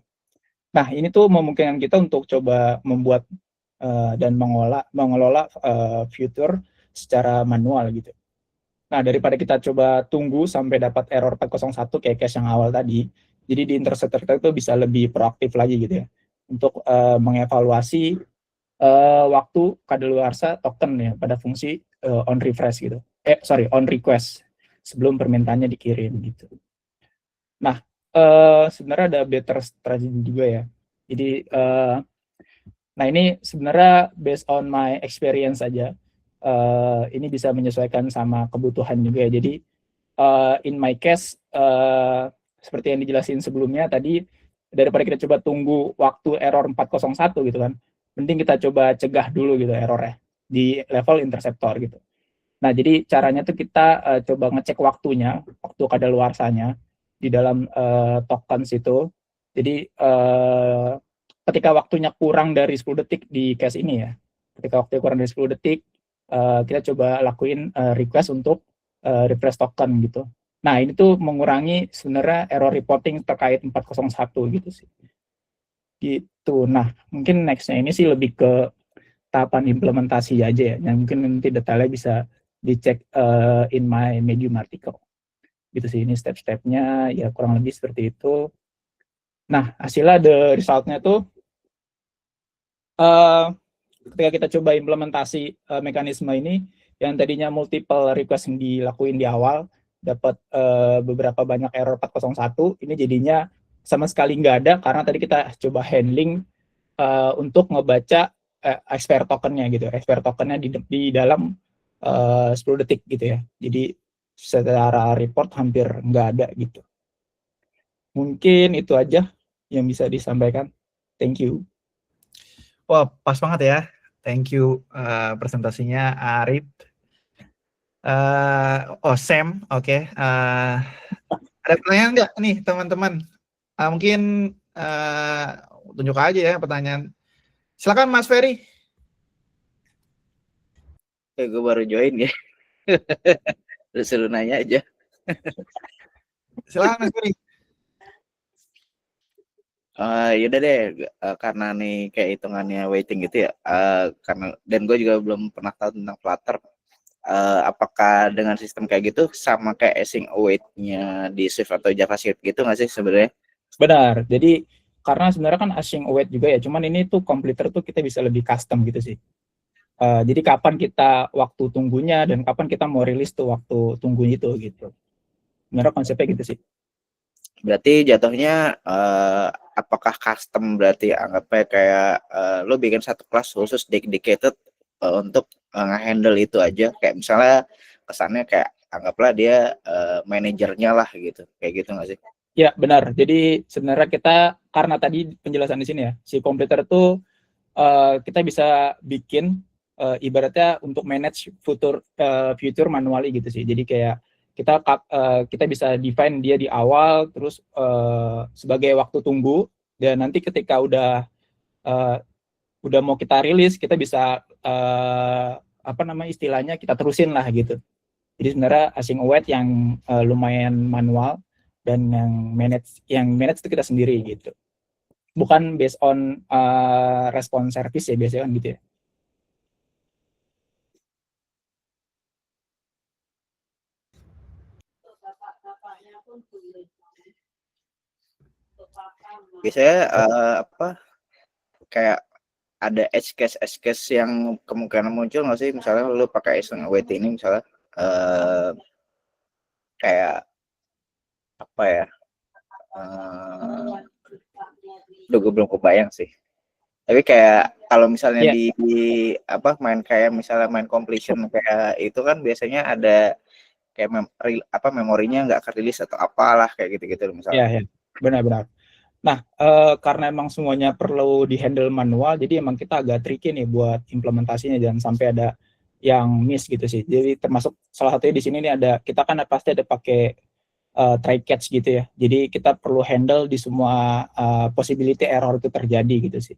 Nah, ini tuh memungkinkan kita untuk coba membuat dan mengelola fitur secara manual gitu. Nah, daripada kita coba tunggu sampai dapat error 401 kayak case yang awal tadi, jadi di interceptor itu bisa lebih proaktif lagi gitu ya, untuk mengevaluasi waktu kadaluarsa token ya pada fungsi on refresh gitu. On request sebelum permintaannya dikirim gitu. Nah, sebenarnya ada better strategy juga ya. Jadi nah ini sebenarnya based on my experience aja. Ini bisa menyesuaikan sama kebutuhan juga ya. Jadi in my case seperti yang dijelasin sebelumnya tadi, daripada kita coba tunggu waktu error 401 gitu kan, mending kita coba cegah dulu gitu errornya di level interceptor gitu. Nah, jadi caranya tuh kita coba ngecek waktunya, waktu kadaluarsanya di dalam tokens itu. Jadi ketika waktunya kurang dari 10 detik di case ini ya, ketika waktunya kurang dari 10 detik, kita coba lakuin request untuk refresh token gitu. Nah, ini tuh mengurangi sebenarnya error reporting terkait 401 gitu sih. Gitu. Nah, mungkin nextnya ini sih lebih ke tahapan implementasi aja ya, yang mungkin nanti detailnya bisa dicek in my Medium article. Gitu sih, ini step-stepnya ya kurang lebih seperti itu. Nah, hasilnya the resultnya tuh ketika kita coba implementasi mekanisme ini, yang tadinya multiple request yang dilakuin di awal, dapat beberapa banyak error 401, ini jadinya sama sekali nggak ada, karena tadi kita coba handling untuk ngebaca expire tokennya gitu, expire tokennya di dalam 10 detik gitu ya. Jadi secara report hampir nggak ada gitu. Mungkin itu aja yang bisa disampaikan. Thank you.
Wah, pas banget ya. Thank you presentasinya Arif. Sam, oke. Ada pertanyaan nggak nih teman-teman? Mungkin tunjuk aja ya pertanyaan. Silakan Mas Ferry.
Gue baru join ya. Terus lu nanya aja.
Silakan Mas Ferry.
Yaudah deh, karena nih kayak hitungannya waiting gitu ya. Karena dan gue juga belum pernah tahu tentang Flutter. Apakah dengan sistem kayak gitu sama kayak async await-nya di Swift atau JavaScript gitu nggak sih sebenarnya?
Benar. Jadi karena sebenarnya kan async await juga ya. Cuman ini tuh completer tuh kita bisa lebih custom gitu sih. Jadi kapan kita waktu tunggunya dan kapan kita mau rilis tuh waktu tunggu itu gitu. Sebenarnya konsepnya gitu sih.
Berarti jatuhnya apakah custom berarti anggapnya kayak lo bikin satu kelas khusus dedicated untuk nge-handle itu aja, kayak misalnya kesannya kayak anggaplah dia manajernya lah gitu, kayak gitu nggak sih?
Ya benar. Jadi sebenarnya kita karena tadi penjelasan di sini ya, si completer tuh kita bisa bikin ibaratnya untuk manage future manually gitu sih. Jadi kayak kita bisa define dia di awal, terus sebagai waktu tunggu, dan nanti ketika udah mau kita rilis, kita bisa istilahnya kita terusin lah gitu. Jadi sebenarnya async await yang lumayan manual, dan yang manage itu kita sendiri gitu. Bukan based on response service ya biasanya kan gitu ya.
Biasanya kayak ada edge case yang kemungkinan muncul nggak sih, misalnya lu pakai async await ini misalnya kayak apa ya, gue belum kebayang sih. Tapi kayak kalau misalnya di main kayak misalnya main completion kayak itu kan biasanya ada kayak memorinya nggak kerilis atau apalah kayak gitu-gitu misalnya.
Iya, benar-benar. Nah, karena emang semuanya perlu di-handle manual, jadi emang kita agak tricky nih buat implementasinya, jangan sampai ada yang miss gitu sih. Jadi termasuk salah satunya di sini nih ada, kita kan pasti ada pakai try catch gitu ya. Jadi kita perlu handle di semua possibility error itu terjadi gitu sih.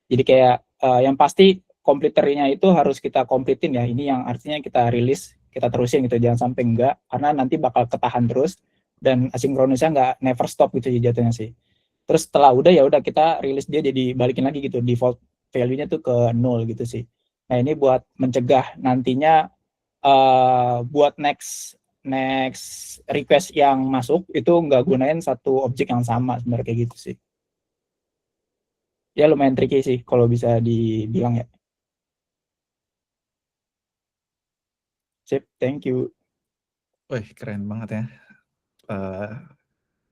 Jadi kayak yang pasti komputernya itu harus kita completein ya. Ini yang artinya kita rilis, kita terusin gitu. Jangan sampai enggak, karena nanti bakal ketahan terus dan asinkronisnya nggak never stop gitu jatuhnya sih. Terus setelah udah ya udah kita rilis dia jadi balikin lagi gitu, default value-nya tuh ke 0 gitu sih. Nah ini buat mencegah nantinya buat next request yang masuk itu nggak gunain satu objek yang sama sebenarnya kayak gitu sih. Ya lumayan tricky sih kalau bisa dibilang ya. Sip, thank you.
Wih, keren banget ya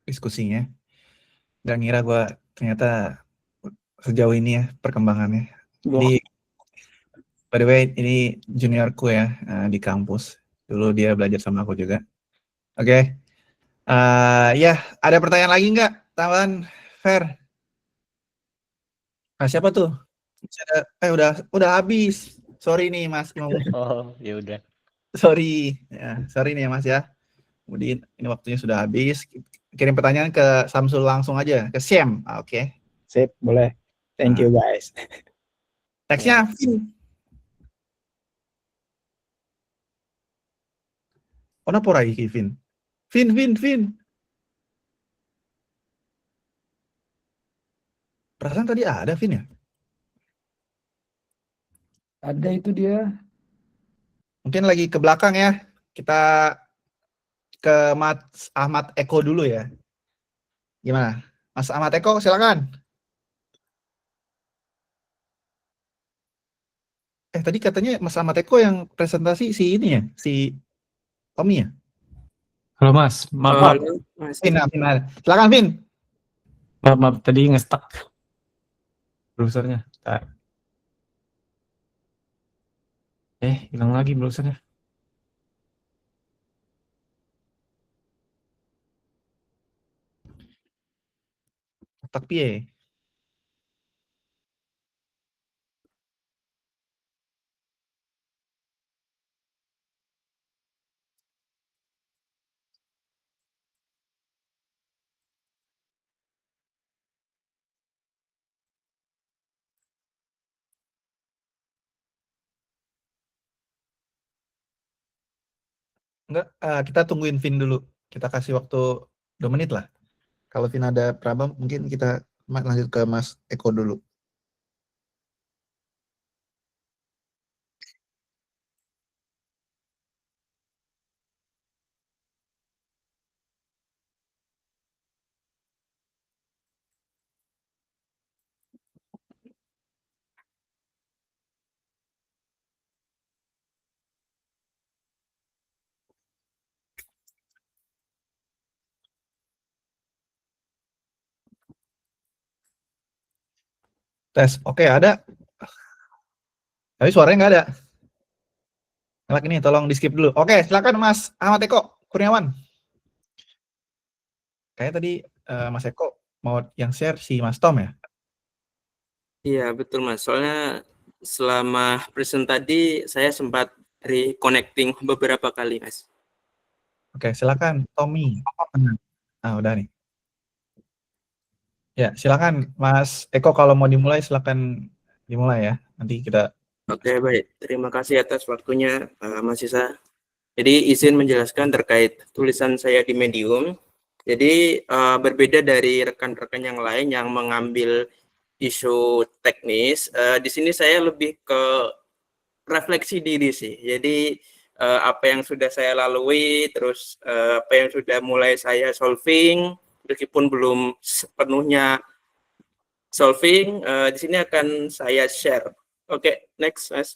diskusinya. Gak ngira gue ternyata sejauh ini ya perkembangannya. Jadi, by the way, ini juniorku ya di kampus. Dulu dia belajar sama aku juga. Oke. Ya, ada pertanyaan lagi nggak? Tambahan, Fer? Nah, siapa tuh? Udah habis. Sorry nih, Mas.
Oh, ya udah.
Sorry. Ya, sorry nih ya, Mas ya. Kemudian ini waktunya sudah habis. Kirim pertanyaan ke Samsul langsung aja, ke Syam. Oke.
Sip, boleh. Thank you guys.
Nextnya Vin. Kenapa lagi Vin? Vin. Perasaan tadi ada Vin ya?
Ada itu dia.
Mungkin lagi ke belakang ya. Kita ke Mas Ahmad Eko dulu ya. Gimana? Mas Ahmad Eko, silakan. Tadi katanya Mas Ahmad Eko yang presentasi si ini ya, si Tommy ya?
Halo Mas, maaf.
Vin. Silakan Vin.
Maaf, tadi nge-stuck browsernya. Hilang lagi browsernya.
Tak piye. Enggak, kita tungguin Vin dulu. Kita kasih waktu 2 menit lah. Kalau Vin ada problem, mungkin kita lanjut ke Mas Eko dulu. Tes, oke ada. Tapi suaranya nggak ada. Ngelak ini, tolong di skip dulu. Oke, silakan Mas Ahmad Eko Kurniawan. Kayaknya tadi Mas Eko mau yang share si Mas Tom ya?
Iya, betul Mas. Soalnya selama present tadi saya sempat reconnecting beberapa kali, Mas.
Oke, silakan Tommy. Nah, udah nih. Ya, silakan Mas Eko kalau mau dimulai silakan dimulai ya. Nanti kita.
Oke, baik. Terima kasih atas waktunya, Mas Isa. Jadi izin menjelaskan terkait tulisan saya di Medium. Jadi berbeda dari rekan-rekan yang lain yang mengambil isu teknis, di sini saya lebih ke refleksi diri sih. Jadi apa yang sudah saya lalui, terus apa yang sudah mulai saya solving, meskipun belum sepenuhnya solving, di sini akan saya share. Oke, next, Mas.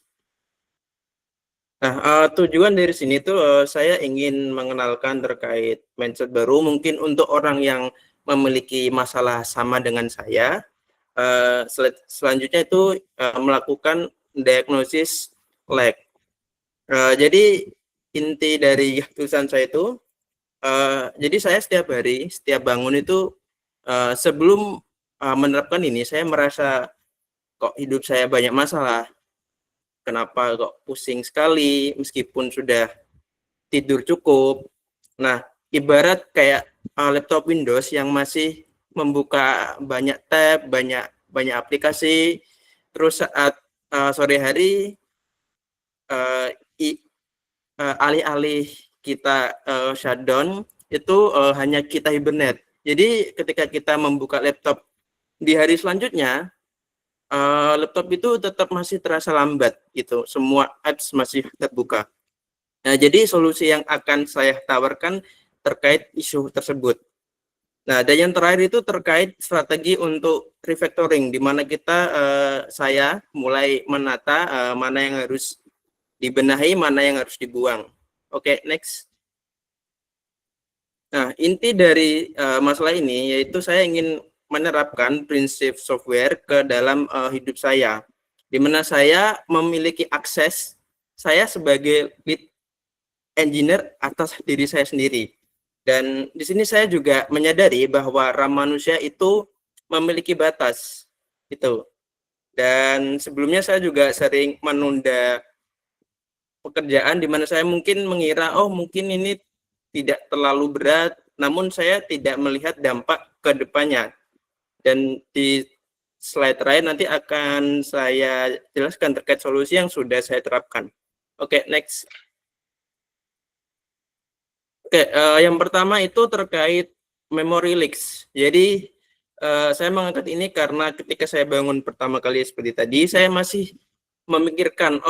Nah, tujuan dari sini tuh saya ingin mengenalkan terkait mindset baru, mungkin untuk orang yang memiliki masalah sama dengan saya. Selanjutnya itu melakukan diagnosis lag. Jadi inti dari tulisan saya itu, jadi saya setiap hari, setiap bangun itu sebelum menerapkan ini, saya merasa kok hidup saya banyak masalah. Kenapa kok pusing sekali meskipun sudah tidur cukup. Nah, ibarat kayak laptop Windows yang masih membuka banyak tab, banyak aplikasi, terus saat sore hari alih-alih kita shutdown itu hanya kita hibernate. Jadi ketika kita membuka laptop di hari selanjutnya, laptop itu tetap masih terasa lambat gitu. Semua apps masih terbuka. Nah, jadi solusi yang akan saya tawarkan terkait isu tersebut. Nah, dan yang terakhir itu terkait strategi untuk refactoring, di mana saya mulai menata mana yang harus dibenahi, mana yang harus dibuang. Oke, next. Nah, inti dari masalah ini yaitu saya ingin menerapkan prinsip software ke dalam hidup saya, di mana saya memiliki akses, saya sebagai lead engineer atas diri saya sendiri. Dan di sini saya juga menyadari bahwa RAM manusia itu memiliki batas, gitu. Dan sebelumnya saya juga sering menunda pekerjaan di mana saya mungkin mengira, oh mungkin ini tidak terlalu berat, namun saya tidak melihat dampak ke depannya. Dan di slide terakhir nanti akan saya jelaskan terkait solusi yang sudah saya terapkan. Oke, next. Oke, yang pertama itu terkait memory leaks. Jadi saya mengangkat ini karena ketika saya bangun pertama kali seperti tadi, saya masih memikirkan,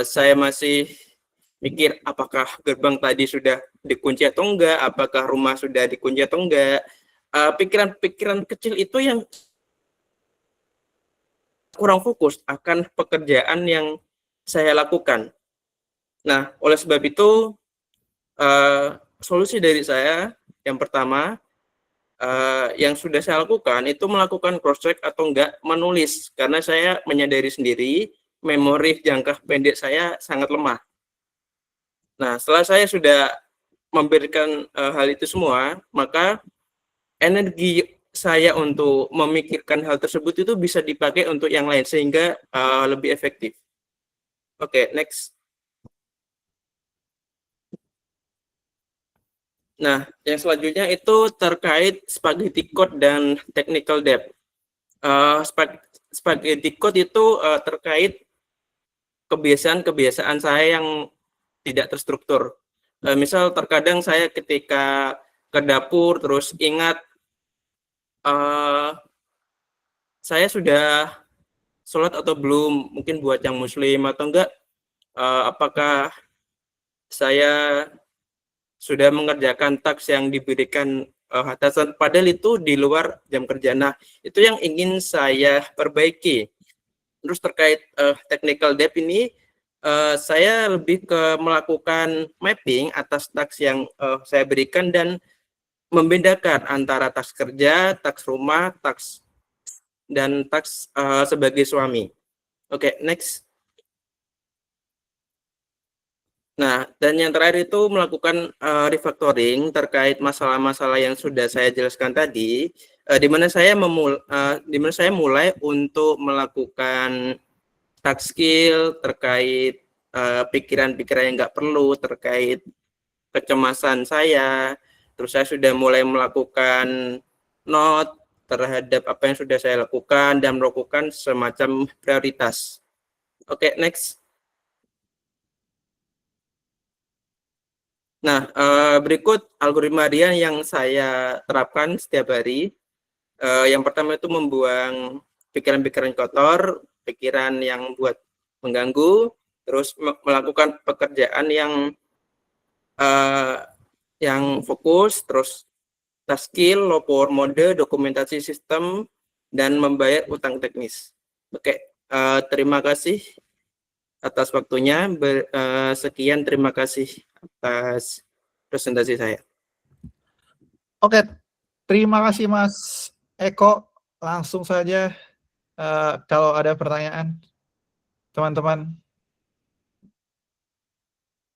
saya masih mikir apakah gerbang tadi sudah dikunci atau enggak, apakah rumah sudah dikunci atau enggak. Pikiran-pikiran kecil itu yang kurang fokus akan pekerjaan yang saya lakukan. Nah, oleh sebab itu, solusi dari saya yang pertama yang sudah saya lakukan itu melakukan cross check atau enggak menulis, karena saya menyadari sendiri memori jangka pendek saya sangat lemah. Nah, setelah saya sudah memberikan hal itu semua, maka energi saya untuk memikirkan hal tersebut itu bisa dipakai untuk yang lain sehingga lebih efektif. Oke, next. Nah, yang selanjutnya itu terkait spaghetti code dan technical debt. Spaghetti code itu terkait kebiasaan-kebiasaan saya yang tidak terstruktur. Misal terkadang saya ketika ke dapur terus ingat saya sudah sholat atau belum, mungkin buat yang muslim atau enggak, apakah saya sudah mengerjakan taks yang diberikan atasan, padahal itu di luar jam kerja. Nah, itu yang ingin saya perbaiki. Terus terkait technical debt ini, saya lebih ke melakukan mapping atas taks yang saya berikan dan membedakan antara taks kerja, taks rumah, taks dan taks sebagai suami. Oke, next. Nah, dan yang terakhir itu melakukan refactoring terkait masalah-masalah yang sudah saya jelaskan tadi, di mana saya mulai untuk melakukan task skill terkait pikiran-pikiran yang nggak perlu, terkait kecemasan saya. Terus saya sudah mulai melakukan note terhadap apa yang sudah saya lakukan dan melakukan semacam prioritas. Oke, next. Nah, berikut algoritma harian yang saya terapkan setiap hari. Yang pertama itu membuang pikiran-pikiran kotor, pikiran yang buat mengganggu, terus melakukan pekerjaan yang fokus, terus task skill, low power mode, dokumentasi sistem, dan membayar utang teknis. Oke, terima kasih atas waktunya. Sekian, terima kasih atas presentasi saya.
Oke, terima kasih Mas Eko. Langsung saja kalau ada pertanyaan, teman-teman.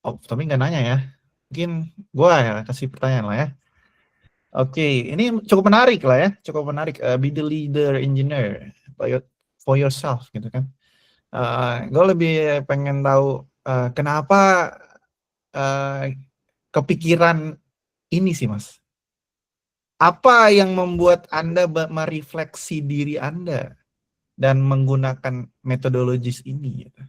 Oh, tapi nggak nanya ya. Mungkin gue ya kasih pertanyaan lah ya. Oke, ini cukup menarik lah ya, cukup menarik. Be the leader engineer for yourself gitu kan. Gue lebih pengen tahu kenapa kepikiran ini sih Mas. Apa yang membuat Anda merefleksi diri Anda dan menggunakan metodologis ini? Gitu?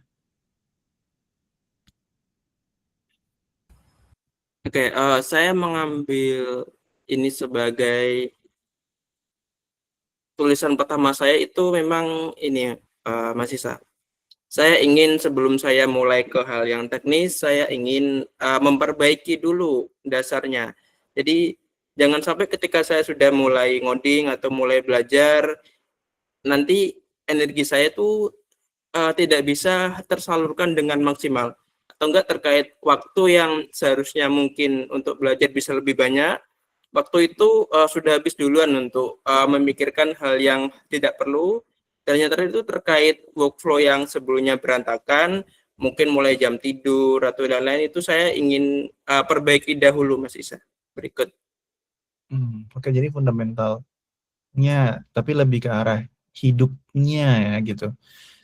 Oke, saya mengambil ini sebagai tulisan pertama saya itu memang ini Mas Isa. Saya ingin sebelum saya mulai ke hal yang teknis, saya ingin memperbaiki dulu dasarnya. Jadi jangan sampai ketika saya sudah mulai ngoding atau mulai belajar, nanti energi saya itu tidak bisa tersalurkan dengan maksimal. Atau enggak terkait waktu yang seharusnya mungkin untuk belajar bisa lebih banyak, waktu itu sudah habis duluan untuk memikirkan hal yang tidak perlu. Dan yang terakhir itu terkait workflow yang sebelumnya berantakan, mungkin mulai jam tidur atau lain-lain, itu saya ingin perbaiki dahulu Mas Isa. Berikut.
Oke, jadi fundamentalnya, tapi lebih ke arah hidupnya ya gitu.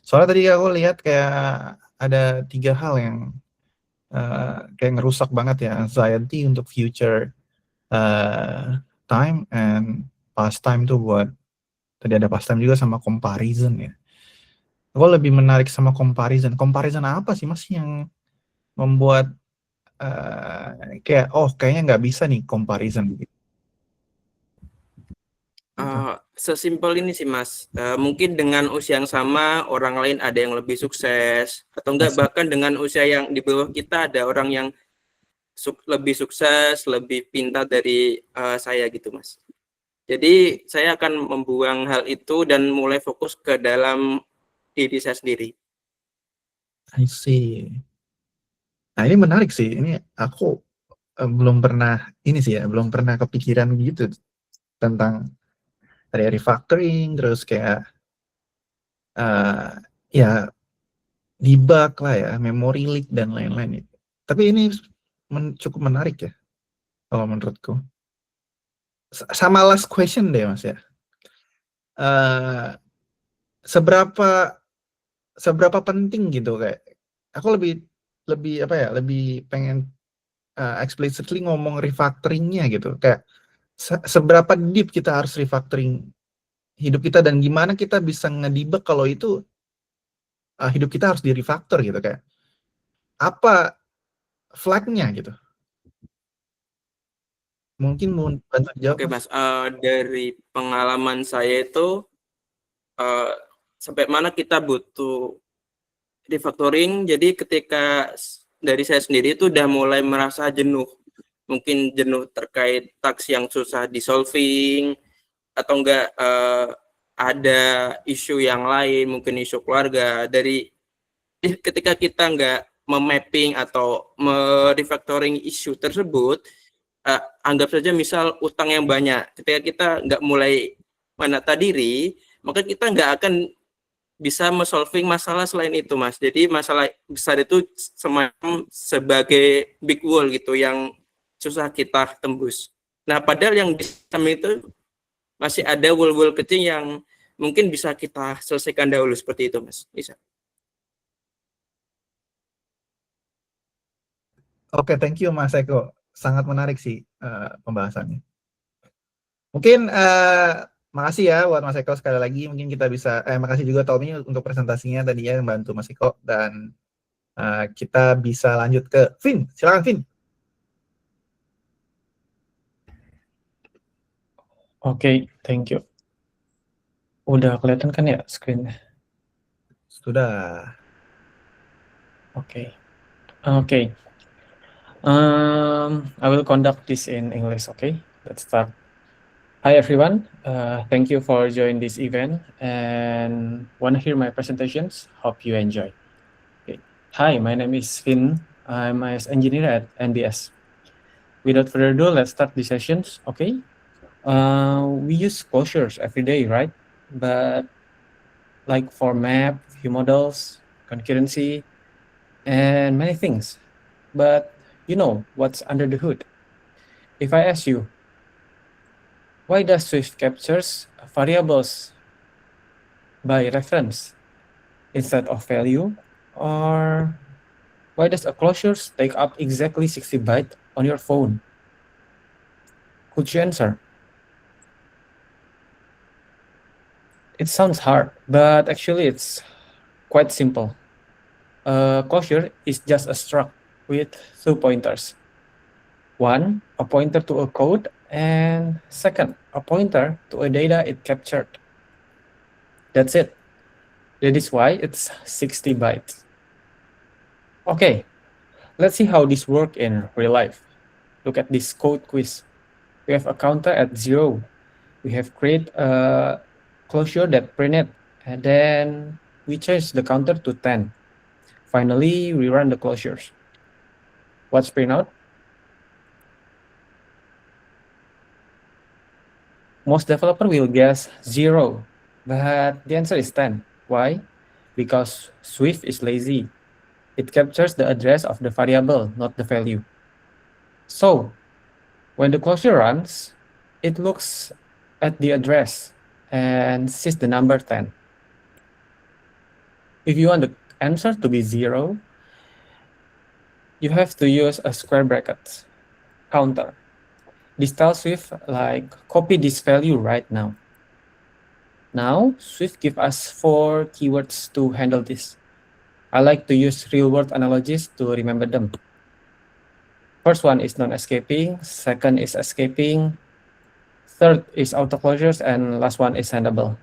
Soalnya tadi aku lihat kayak ada 3 hal yang kayak ngerusak banget ya, anxiety untuk future time and past time tuh buat, tadi ada past time juga sama comparison ya. Gue lebih menarik sama comparison. Comparison apa sih Mas yang membuat kayak kayaknya nggak bisa nih comparison gitu.
Sesimpel ini sih Mas, mungkin dengan usia yang sama orang lain ada yang lebih sukses, atau enggak bahkan dengan usia yang di bawah kita ada orang yang lebih sukses, lebih pintar dari saya gitu Mas. Jadi saya akan membuang hal itu dan mulai fokus ke dalam diri saya sendiri.
I see. Nah ini menarik sih, ini aku belum pernah kepikiran gitu tentang dari refactoring, terus kayak ya debug lah ya, memory leak dan lain-lain itu. Tapi ini cukup menarik ya kalau menurutku. Sama last question deh Mas ya. Seberapa penting gitu, kayak aku lebih pengen explicitly ngomong refactoringnya gitu, kayak seberapa deep kita harus refactoring hidup kita dan gimana kita bisa ngedebug kalau itu hidup kita harus di refactor gitu, kayak apa flagnya gitu. Mungkin mau bantu jawab.
Oke Mas, dari pengalaman saya itu sampai mana kita butuh refactoring. Jadi ketika dari saya sendiri itu udah mulai merasa jenuh, mungkin jenuh terkait task yang susah di solving, atau enggak ada isu yang lain, mungkin isu keluarga. Dari ketika kita enggak memapping atau merefactoring isu tersebut, anggap saja misal utang yang banyak, ketika kita nggak mulai menata diri, maka kita nggak akan bisa solving masalah selain itu Mas. Jadi masalah besar itu semacam sebagai big wall gitu yang susah kita tembus. Nah padahal yang di samping itu masih ada wall-wall kecil yang mungkin bisa kita selesaikan dahulu, seperti itu Mas. Bisa.
Oke, thank you Mas Eko. Sangat menarik sih pembahasannya. Mungkin makasih ya buat Mas Eko sekali lagi. Mungkin kita bisa makasih juga Tommy untuk presentasinya tadi ya, membantu Mas Eko, dan kita bisa lanjut ke Vin. Silakan Vin.
Oke, thank you. Udah kelihatan kan ya screen-nya?
Sudah.
Okay. I will conduct this in English. Okay, let's start. Hi everyone. Thank you for joining this event and want to hear my presentations. Hope you enjoy. Okay. Hi, my name is Finn. I'm an engineer at NBS. Without further ado, let's start the sessions. Okay. We use closures every day, right? But like for map, view models, concurrency, and many things. But you know what's under the hood? If I ask you,
why does Swift captures variables by reference instead of value? Or why does a closure take up exactly 60 bytes on your phone? Could you answer? It sounds hard, but actually it's quite simple. A closure is just a struct with 2 pointers. One, a pointer to a code, and second, a pointer to a data it captured. That's it. That is why it's 60 bytes. Okay, let's see how this works in real life. Look at this code quiz. We have a counter at 0. We have create a closure that printed, and then we change the counter to 10. Finally, we run the closures. What's print out? Most developer will guess 0, but the answer is 10. Why? Because Swift is lazy. It captures the address of the variable, not the value. So, when the closure runs, it looks at the address and sees the number 10. If you want the answer to be 0, you have to use a square bracket counter. This tells Swift like copy this value right now. Now Swift gives us 4 keywords to handle this. I like to use real-world analogies to remember them. First one is non-escaping, second is escaping, third is auto-closures, and last one is sendable.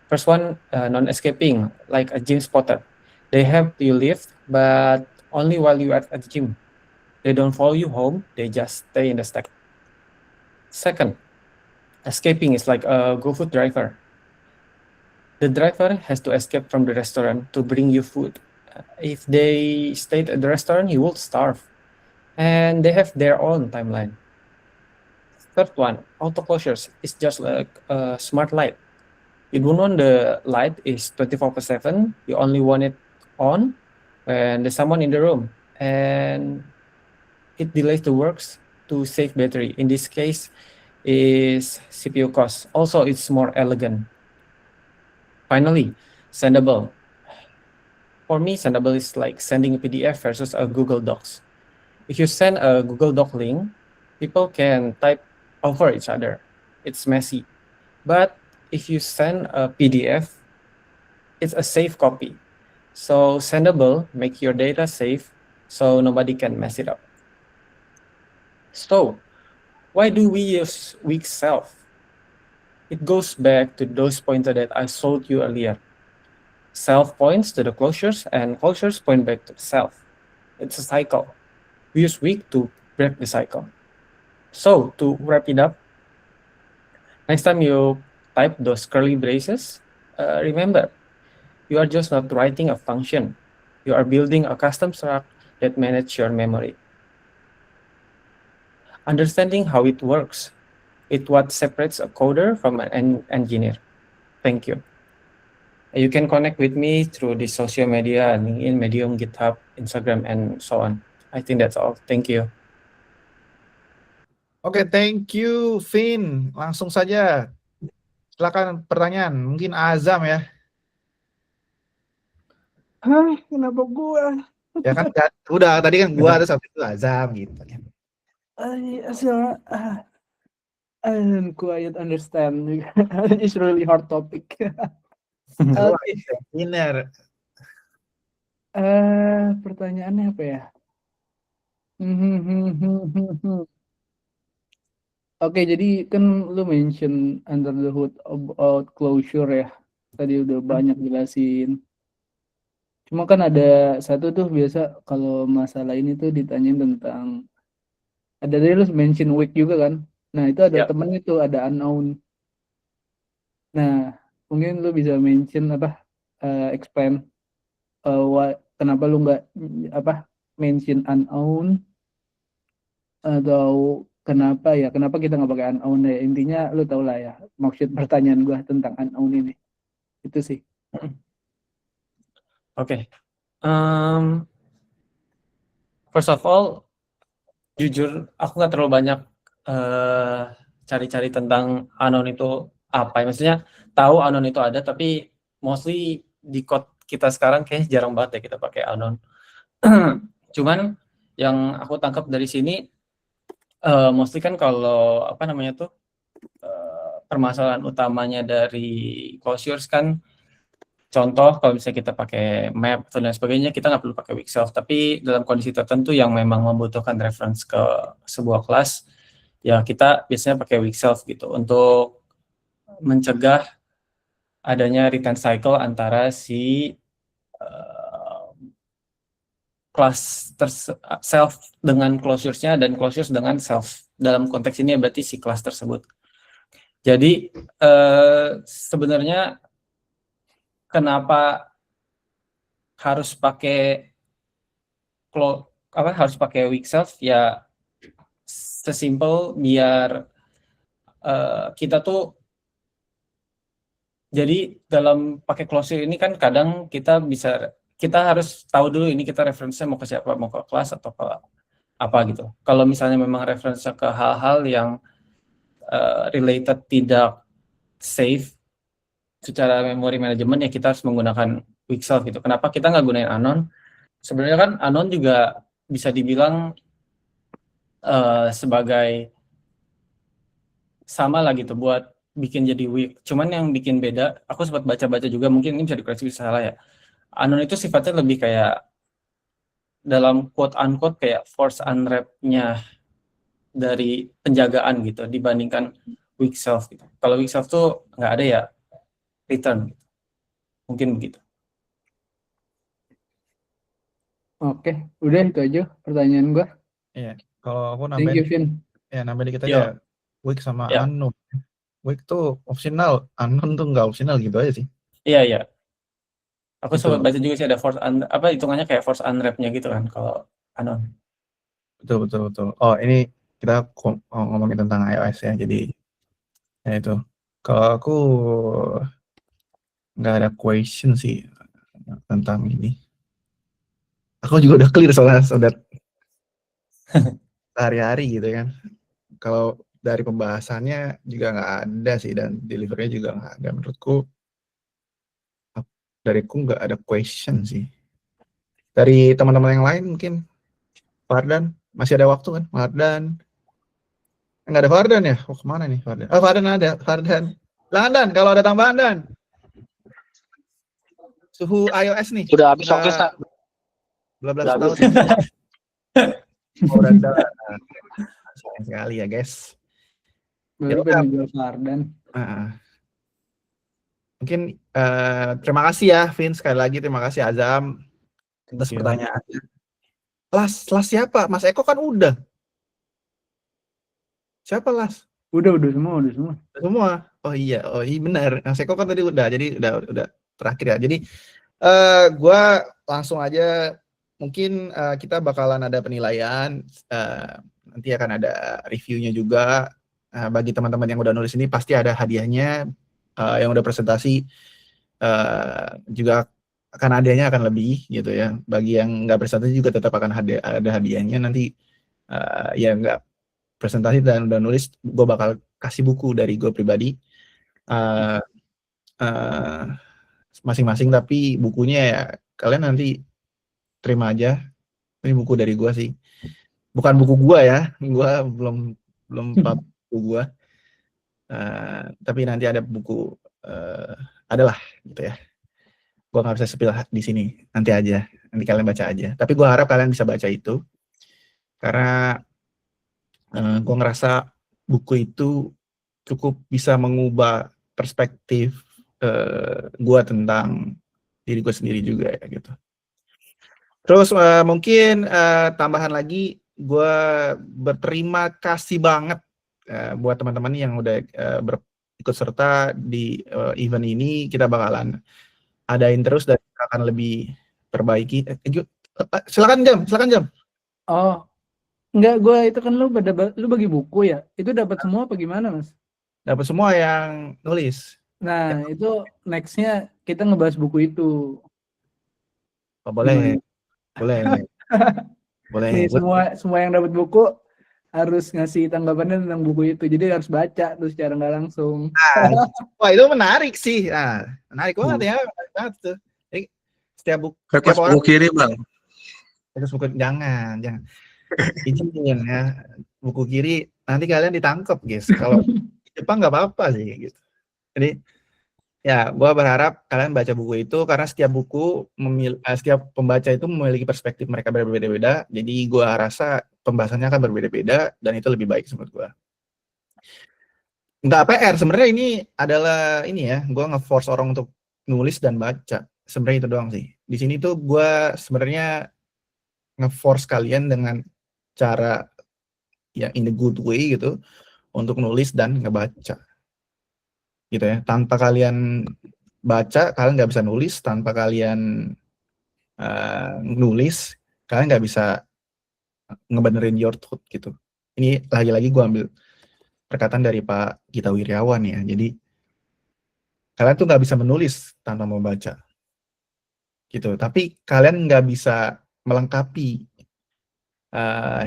First one, non-escaping, like a gym spotter. They help you lift, but only while you are at the gym. They don't follow you home, they just stay in the stack. Second, escaping is like a GoFood driver. The driver has to escape from the restaurant to bring you food. If they stayed at the restaurant, you will starve. And they have their own timeline. Third one, auto closures is just like a smart light. You don't want the light is 24/7. You only want it on when there's someone in the room. And it delays the works to save battery. In this case, is CPU cost. Also, it's more elegant. Finally, sendable. For me, sendable is like sending a PDF versus a Google Docs. If you send a Google Doc link, people can type over each other. It's messy. But if you send a PDF, it's a safe copy. So sendable make your data safe so nobody can mess it up. So why do we use weak self? It goes back to those pointers that I showed you earlier. Self points to the closures and closures point back to the self. It's a cycle. We use weak to break the cycle. So to wrap it up, next time you type those curly braces, remember, you are just not writing a function. You are building a custom struct that manages your memory. Understanding how it works is what separates a coder from an engineer. Thank you. You can connect with me through the social media, LinkedIn, Medium, GitHub, Instagram, and so on. I think that's all. Thank you.
Oke, thank you, Vin. Langsung saja. Silakan pertanyaan. Mungkin Azam ya.
Hah, kenapa gua?
Ya kan, udah tadi kan gua terus habis itu Azam gitu.
I don't quite understand. It's really hard topic.
Lu
Oke.
engineer.
Pertanyaannya apa ya? Oke, jadi kan lu mention under the hood about closure ya. Tadi udah banyak jelasin. Cuma kan ada satu tuh biasa kalau masalah ini tuh ditanyain tentang ada tadi lu mention weak juga kan. Nah, itu ada temen itu ada unknown. Nah, mungkin lu bisa mention apa explain kenapa lu nggak mention unknown atau kenapa kita nggak pakai unknown ya. Intinya lu tau lah ya maksud pertanyaan gua tentang unknown ini. Itu sih.
Okay. First of all, jujur aku nggak terlalu banyak cari-cari tentang anon itu apa. Maksudnya tahu anon itu ada, tapi mostly di code kita sekarang kayak jarang banget ya kita pakai anon. Cuman yang aku tangkap dari sini, mostly kan kalau apa namanya tuh permasalahan utamanya dari closures kan, contoh kalau misalnya kita pakai map atau dan sebagainya, kita nggak perlu pakai weak self. Tapi dalam kondisi tertentu yang memang membutuhkan reference ke sebuah kelas, ya kita biasanya pakai weak self gitu untuk mencegah adanya return cycle antara si kelas self dengan closures-nya dan closures dengan self. Dalam konteks ini berarti si kelas tersebut. Jadi sebenarnya kenapa harus pakai weak self, ya sesimpel biar kita tuh, jadi dalam pakai closure ini kan kadang kita harus tahu dulu ini kita referensinya mau ke siapa, mau ke kelas atau ke apa gitu. Kalau misalnya memang referensinya ke hal-hal yang related tidak safe secara memory management, ya kita harus menggunakan weak self gitu. Kenapa kita nggak gunain anon? Sebenarnya kan anon juga bisa dibilang sebagai sama lah gitu buat bikin jadi weak. Cuman yang bikin beda, aku sempat baca-baca juga, mungkin ini bisa dikoreksi bisa salah ya. Anon itu sifatnya lebih kayak dalam quote unquote kayak force unwrap-nya dari penjagaan gitu dibandingkan weak self gitu. Kalau weak self tuh nggak ada ya return gitu. Mungkin begitu.
Oke, udah itu aja pertanyaan gua.
Iya, kalau aku
Thank you,
nambahin,
Vin.
nambah dikit
Yo.
aja. Weak sama
Ya.
unknown. Weak tuh optional, unknown tuh nggak optional gitu aja sih.
Iya. Aku
Gitu.
sempat baca juga sih ada force hitungannya kayak force unwrap-nya gitu kan kalau anon.
Betul. Oh, ini kita ngomongin tentang iOS ya. Jadi ya itu. Kalau aku nggak ada question sih tentang ini. Aku juga udah clear soalnya udah sehari-hari gitu kan. Kalau dari pembahasannya juga nggak ada sih, dan delivery-nya juga nggak ada. Menurutku dariku nggak ada question sih. Dari teman-teman yang lain mungkin Fardan masih ada waktu kan? Fardan nggak ada. Fardan ya? Oh, kemana nih Fardan? Oh, Fardan ada. Fardan. Silakan Dan, kalau ada tambahan Dan. Suhu iOS nih.
Udah habis waktu Sa.
Belas
Udah
tahun. Oh, udah. Sayang sekali ya guys.
Baru
Ya,
pengen jual Fardan.
Mungkin terima kasih ya Vin, sekali lagi terima kasih Azam atas pertanyaannya. Las siapa? Mas Eko kan udah. Siapa Las?
Udah semua.
Semua. Oh iya benar. Mas Eko kan tadi udah. Jadi udah terakhir ya. Jadi gua langsung aja, mungkin kita bakalan ada penilaian, nanti akan ada reviewnya juga. Bagi teman-teman yang udah nulis ini pasti ada hadiahnya. Yang udah presentasi juga akan hadiahnya akan lebih gitu ya. Bagi yang nggak presentasi juga tetap akan ada hadiahnya nanti. Ya nggak presentasi dan udah nulis, gue bakal kasih buku dari gue pribadi masing-masing, tapi bukunya ya kalian nanti terima aja. Ini buku dari gue sih, bukan buku gue ya, gue belum buku gue. Tapi nanti ada buku, adalah gitu ya. Gue nggak bisa spill di sini, nanti kalian baca aja. Tapi gue harap kalian bisa baca itu, karena gue ngerasa buku itu cukup bisa mengubah perspektif gue tentang diri gue sendiri juga ya gitu. Terus mungkin tambahan lagi, gue berterima kasih banget buat teman-teman yang udah ikut serta di event ini. Kita bakalan adain terus dan akan lebih perbaiki. Silakan Jam.
Oh, enggak, gue itu kan lu bagi buku ya. Itu dapat semua apa gimana, Mas?
Dapat semua yang nulis.
Nah, itu next-nya kita ngebahas buku itu.
Oh, boleh.
Nih,
Boleh.
semua yang dapat buku harus ngasih tanggapannya tentang buku itu. Jadi harus baca tuh secara nggak langsung.
Wah itu menarik sih. Menarik banget ya. Menarik banget tuh. Jadi, setiap
Request
orang
buku kiri bang.
terus buku jangan. Izinin ya. Buku kiri nanti kalian ditangkap guys. Kalau di Jepang nggak apa-apa sih gitu. Jadi ya, gua berharap kalian baca buku itu karena setiap buku setiap pembaca itu memiliki perspektif mereka berbeda-beda. Jadi gua rasa pembahasannya akan berbeda-beda dan itu lebih baik menurut gua. Nggak PR sebenarnya ini adalah ini ya, gua nge-force orang untuk nulis dan baca. Sebenarnya itu doang sih. Di sini tuh gua sebenarnya nge-force kalian dengan cara ya in a good way gitu untuk nulis dan ngebaca. Gitu ya, tanpa kalian baca kalian nggak bisa nulis, tanpa kalian nulis kalian nggak bisa ngebenerin your thought gitu. Ini lagi-lagi gue ambil perkataan dari Pak Gita Wirjawan ya, jadi kalian tuh nggak bisa menulis tanpa membaca gitu, tapi kalian nggak bisa melengkapi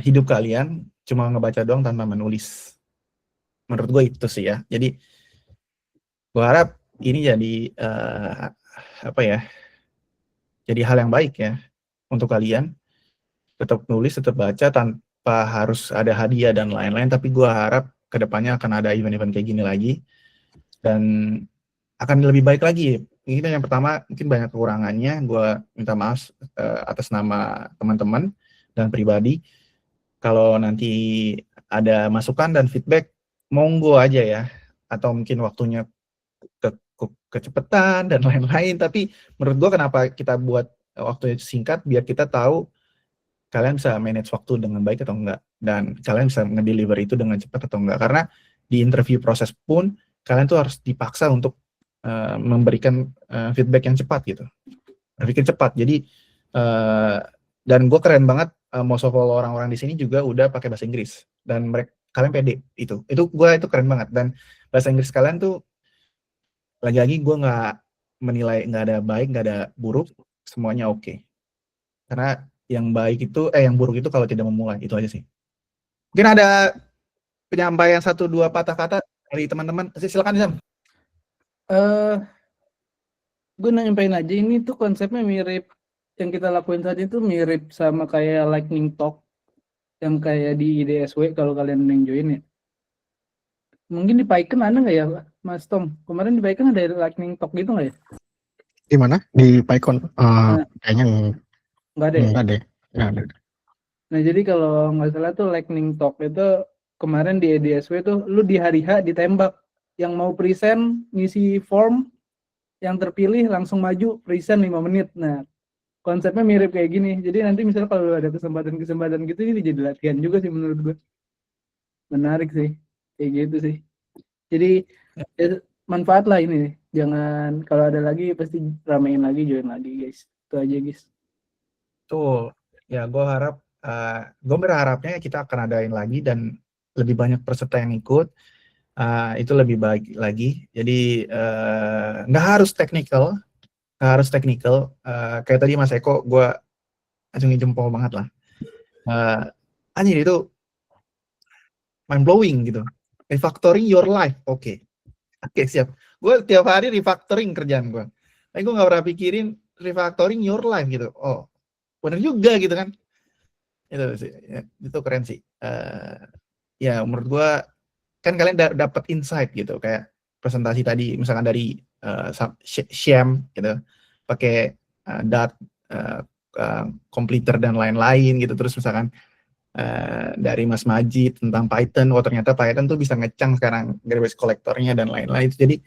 hidup kalian cuma ngebaca doang tanpa menulis. Menurut gue itu sih ya, jadi gue harap ini jadi apa ya, jadi hal yang baik ya untuk kalian, tetap nulis, tetap baca tanpa harus ada hadiah dan lain-lain, tapi gue harap kedepannya akan ada event-event kayak gini lagi dan akan lebih baik lagi. Ini yang pertama mungkin banyak kekurangannya, gue minta maaf atas nama teman-teman dan pribadi. Kalau nanti ada masukan dan feedback, monggo aja ya, atau mungkin waktunya kecepatan dan lain-lain, tapi menurut gue kenapa kita buat waktu singkat biar kita tahu kalian bisa manage waktu dengan baik atau enggak, dan kalian bisa ngedeliver itu dengan cepat atau enggak, karena di interview proses pun kalian tuh harus dipaksa untuk memberikan feedback yang cepat gitu, berpikir cepat. Jadi dan gue keren banget, most of all orang-orang di sini juga udah pakai bahasa Inggris dan mereka kalian pede, itu gue itu keren banget, dan bahasa Inggris kalian tuh lagi-lagi gue nggak menilai, nggak ada baik, nggak ada buruk, semuanya oke. Karena yang baik itu, yang buruk itu kalau tidak memulai, itu aja sih. Mungkin ada penyampaian 1-2 patah kata dari teman-teman, silakan Zam.
Gue nyampein aja, ini tuh konsepnya mirip, yang kita lakuin saat itu mirip sama kayak lightning talk yang kayak di IDSW kalau kalian yang join ya. Mungkin di Python ada nggak ya Mas Tom? Kemarin di Python ada lightning talk gitu nggak ya?
Di mana? Di PyCon? Kayaknya
Nggak ada ya?
enggak deh. Enggak ada.
Nah jadi kalau nggak salah tuh lightning talk itu kemarin di IDSW tuh lu di hari H ditembak, yang mau present ngisi form, yang terpilih langsung maju present 5 menit. Nah konsepnya mirip kayak gini. Jadi nanti misalnya kalau ada kesempatan gitu, ini jadi latihan juga sih menurut gue. Menarik sih, kayak gitu sih. Jadi ya, manfaat lah ini. Jangan, kalau ada lagi pasti ramein lagi, join lagi guys. Itu aja guys.
Tuh, ya gue berharapnya kita akan adain lagi dan lebih banyak peserta yang ikut. Itu lebih baik lagi. Jadi nggak harus technical, kayak tadi Mas Eko, gue acungin jempol banget lah. Anjir itu mind blowing gitu. Refactoring your life, oke, siap. Gue tiap hari refactoring kerjaan gue. Tapi gue nggak pernah pikirin refactoring your life gitu. Oh, bener juga gitu kan. Itu sih, ya, itu keren sih. Ya menurut gue kan kalian dapat insight gitu, kayak presentasi tadi misalkan dari Syam gitu, pakai dot completer dan lain-lain gitu. Terus misalkan dari Mas Majid tentang Python, ternyata Python tuh bisa ngecang sekarang garbage collector-nya dan lain-lain. Jadi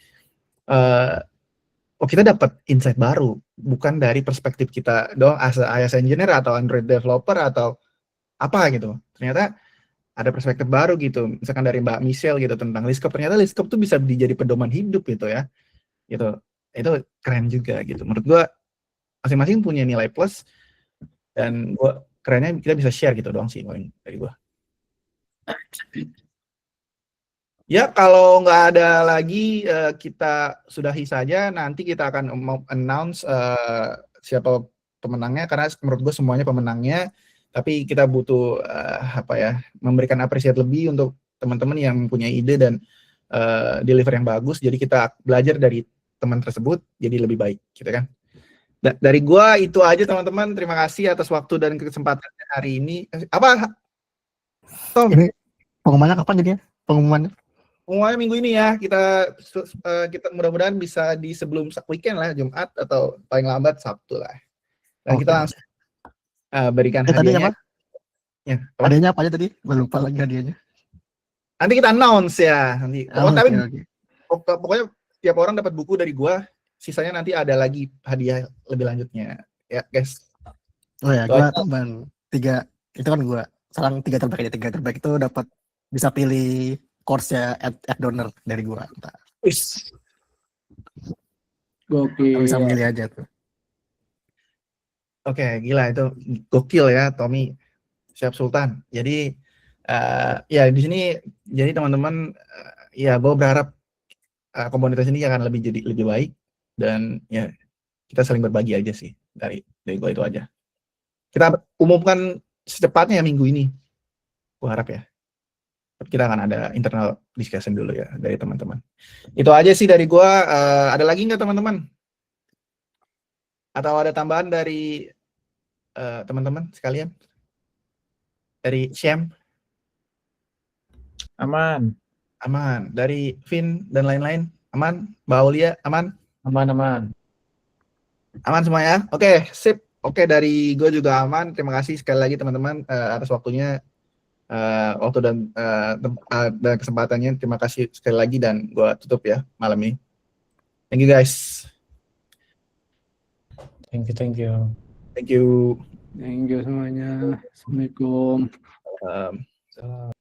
kita dapat insight baru, bukan dari perspektif kita doang as iOS engineer atau Android developer atau apa gitu. Ternyata ada perspektif baru gitu, misalkan dari Mbak Michelle gitu tentang Lisp. Ternyata Lisp tuh bisa jadi pedoman hidup gitu ya, gitu. Itu keren juga gitu. Menurut gua masing-masing punya nilai plus, dan gua kerennya kita bisa share gitu doang sih dari gua. Ya kalau nggak ada lagi, kita sudahi saja. Nanti kita akan announce siapa pemenangnya, karena menurut gue semuanya pemenangnya. Tapi kita butuh memberikan apresiasi lebih untuk teman-teman yang punya ide dan deliver yang bagus. Jadi kita belajar dari teman tersebut jadi lebih baik, gitu kan. Dari gua itu aja teman-teman. Terima kasih atas waktu dan kesempatannya hari ini. Apa? Tom?
Ini pengumumannya kapan jadinya? Pengumumannya?
Pengumumannya minggu ini ya. Kita mudah-mudahan bisa di sebelum weekend lah, Jumat atau paling lambat Sabtu lah. Dan kita langsung berikan
Tadi
hadiahnya.
apa? Hadiahnya apa aja tadi? Gue lupa lagi hadiahnya.
Nanti kita announce ya. Nanti. Tapi
Oke.
pokoknya tiap orang dapat buku dari gua. Sisanya nanti ada lagi hadiah lebih lanjutnya. Ya guys.
Oh ya, gua tambahan 3. Itu kan gua saran 3 terbaik aja. 3 terbaik itu dapat bisa pilih course-nya at donor dari gua.
Wis.
Gokil.
Bisa milih aja tuh.
Oke, gila itu gokil ya Tommy Syahab Sultan. Jadi ya di sini jadi teman-teman ya gue berharap komunitas ini akan lebih baik dan ya kita saling berbagi aja sih dari gue itu aja. Kita umumkan secepatnya ya minggu ini. Gue harap ya. Kita akan ada internal discussion dulu ya dari teman-teman. Itu aja sih dari gue. Ada lagi nggak teman-teman? Atau ada tambahan dari teman-teman sekalian? Dari Syam?
Aman.
Aman. Dari Vin dan lain-lain? Aman? Mbak Aulia? Aman?
Aman.
Aman semua ya? Oke, sip. Oke, dari gue juga aman. Terima kasih sekali lagi teman-teman atas waktunya, waktu dan kesempatannya. Terima kasih sekali lagi dan gue tutup ya malam ini. Thank you guys.
Thank you.
Thank you.
Thank you semuanya. Assalamualaikum.
Salam.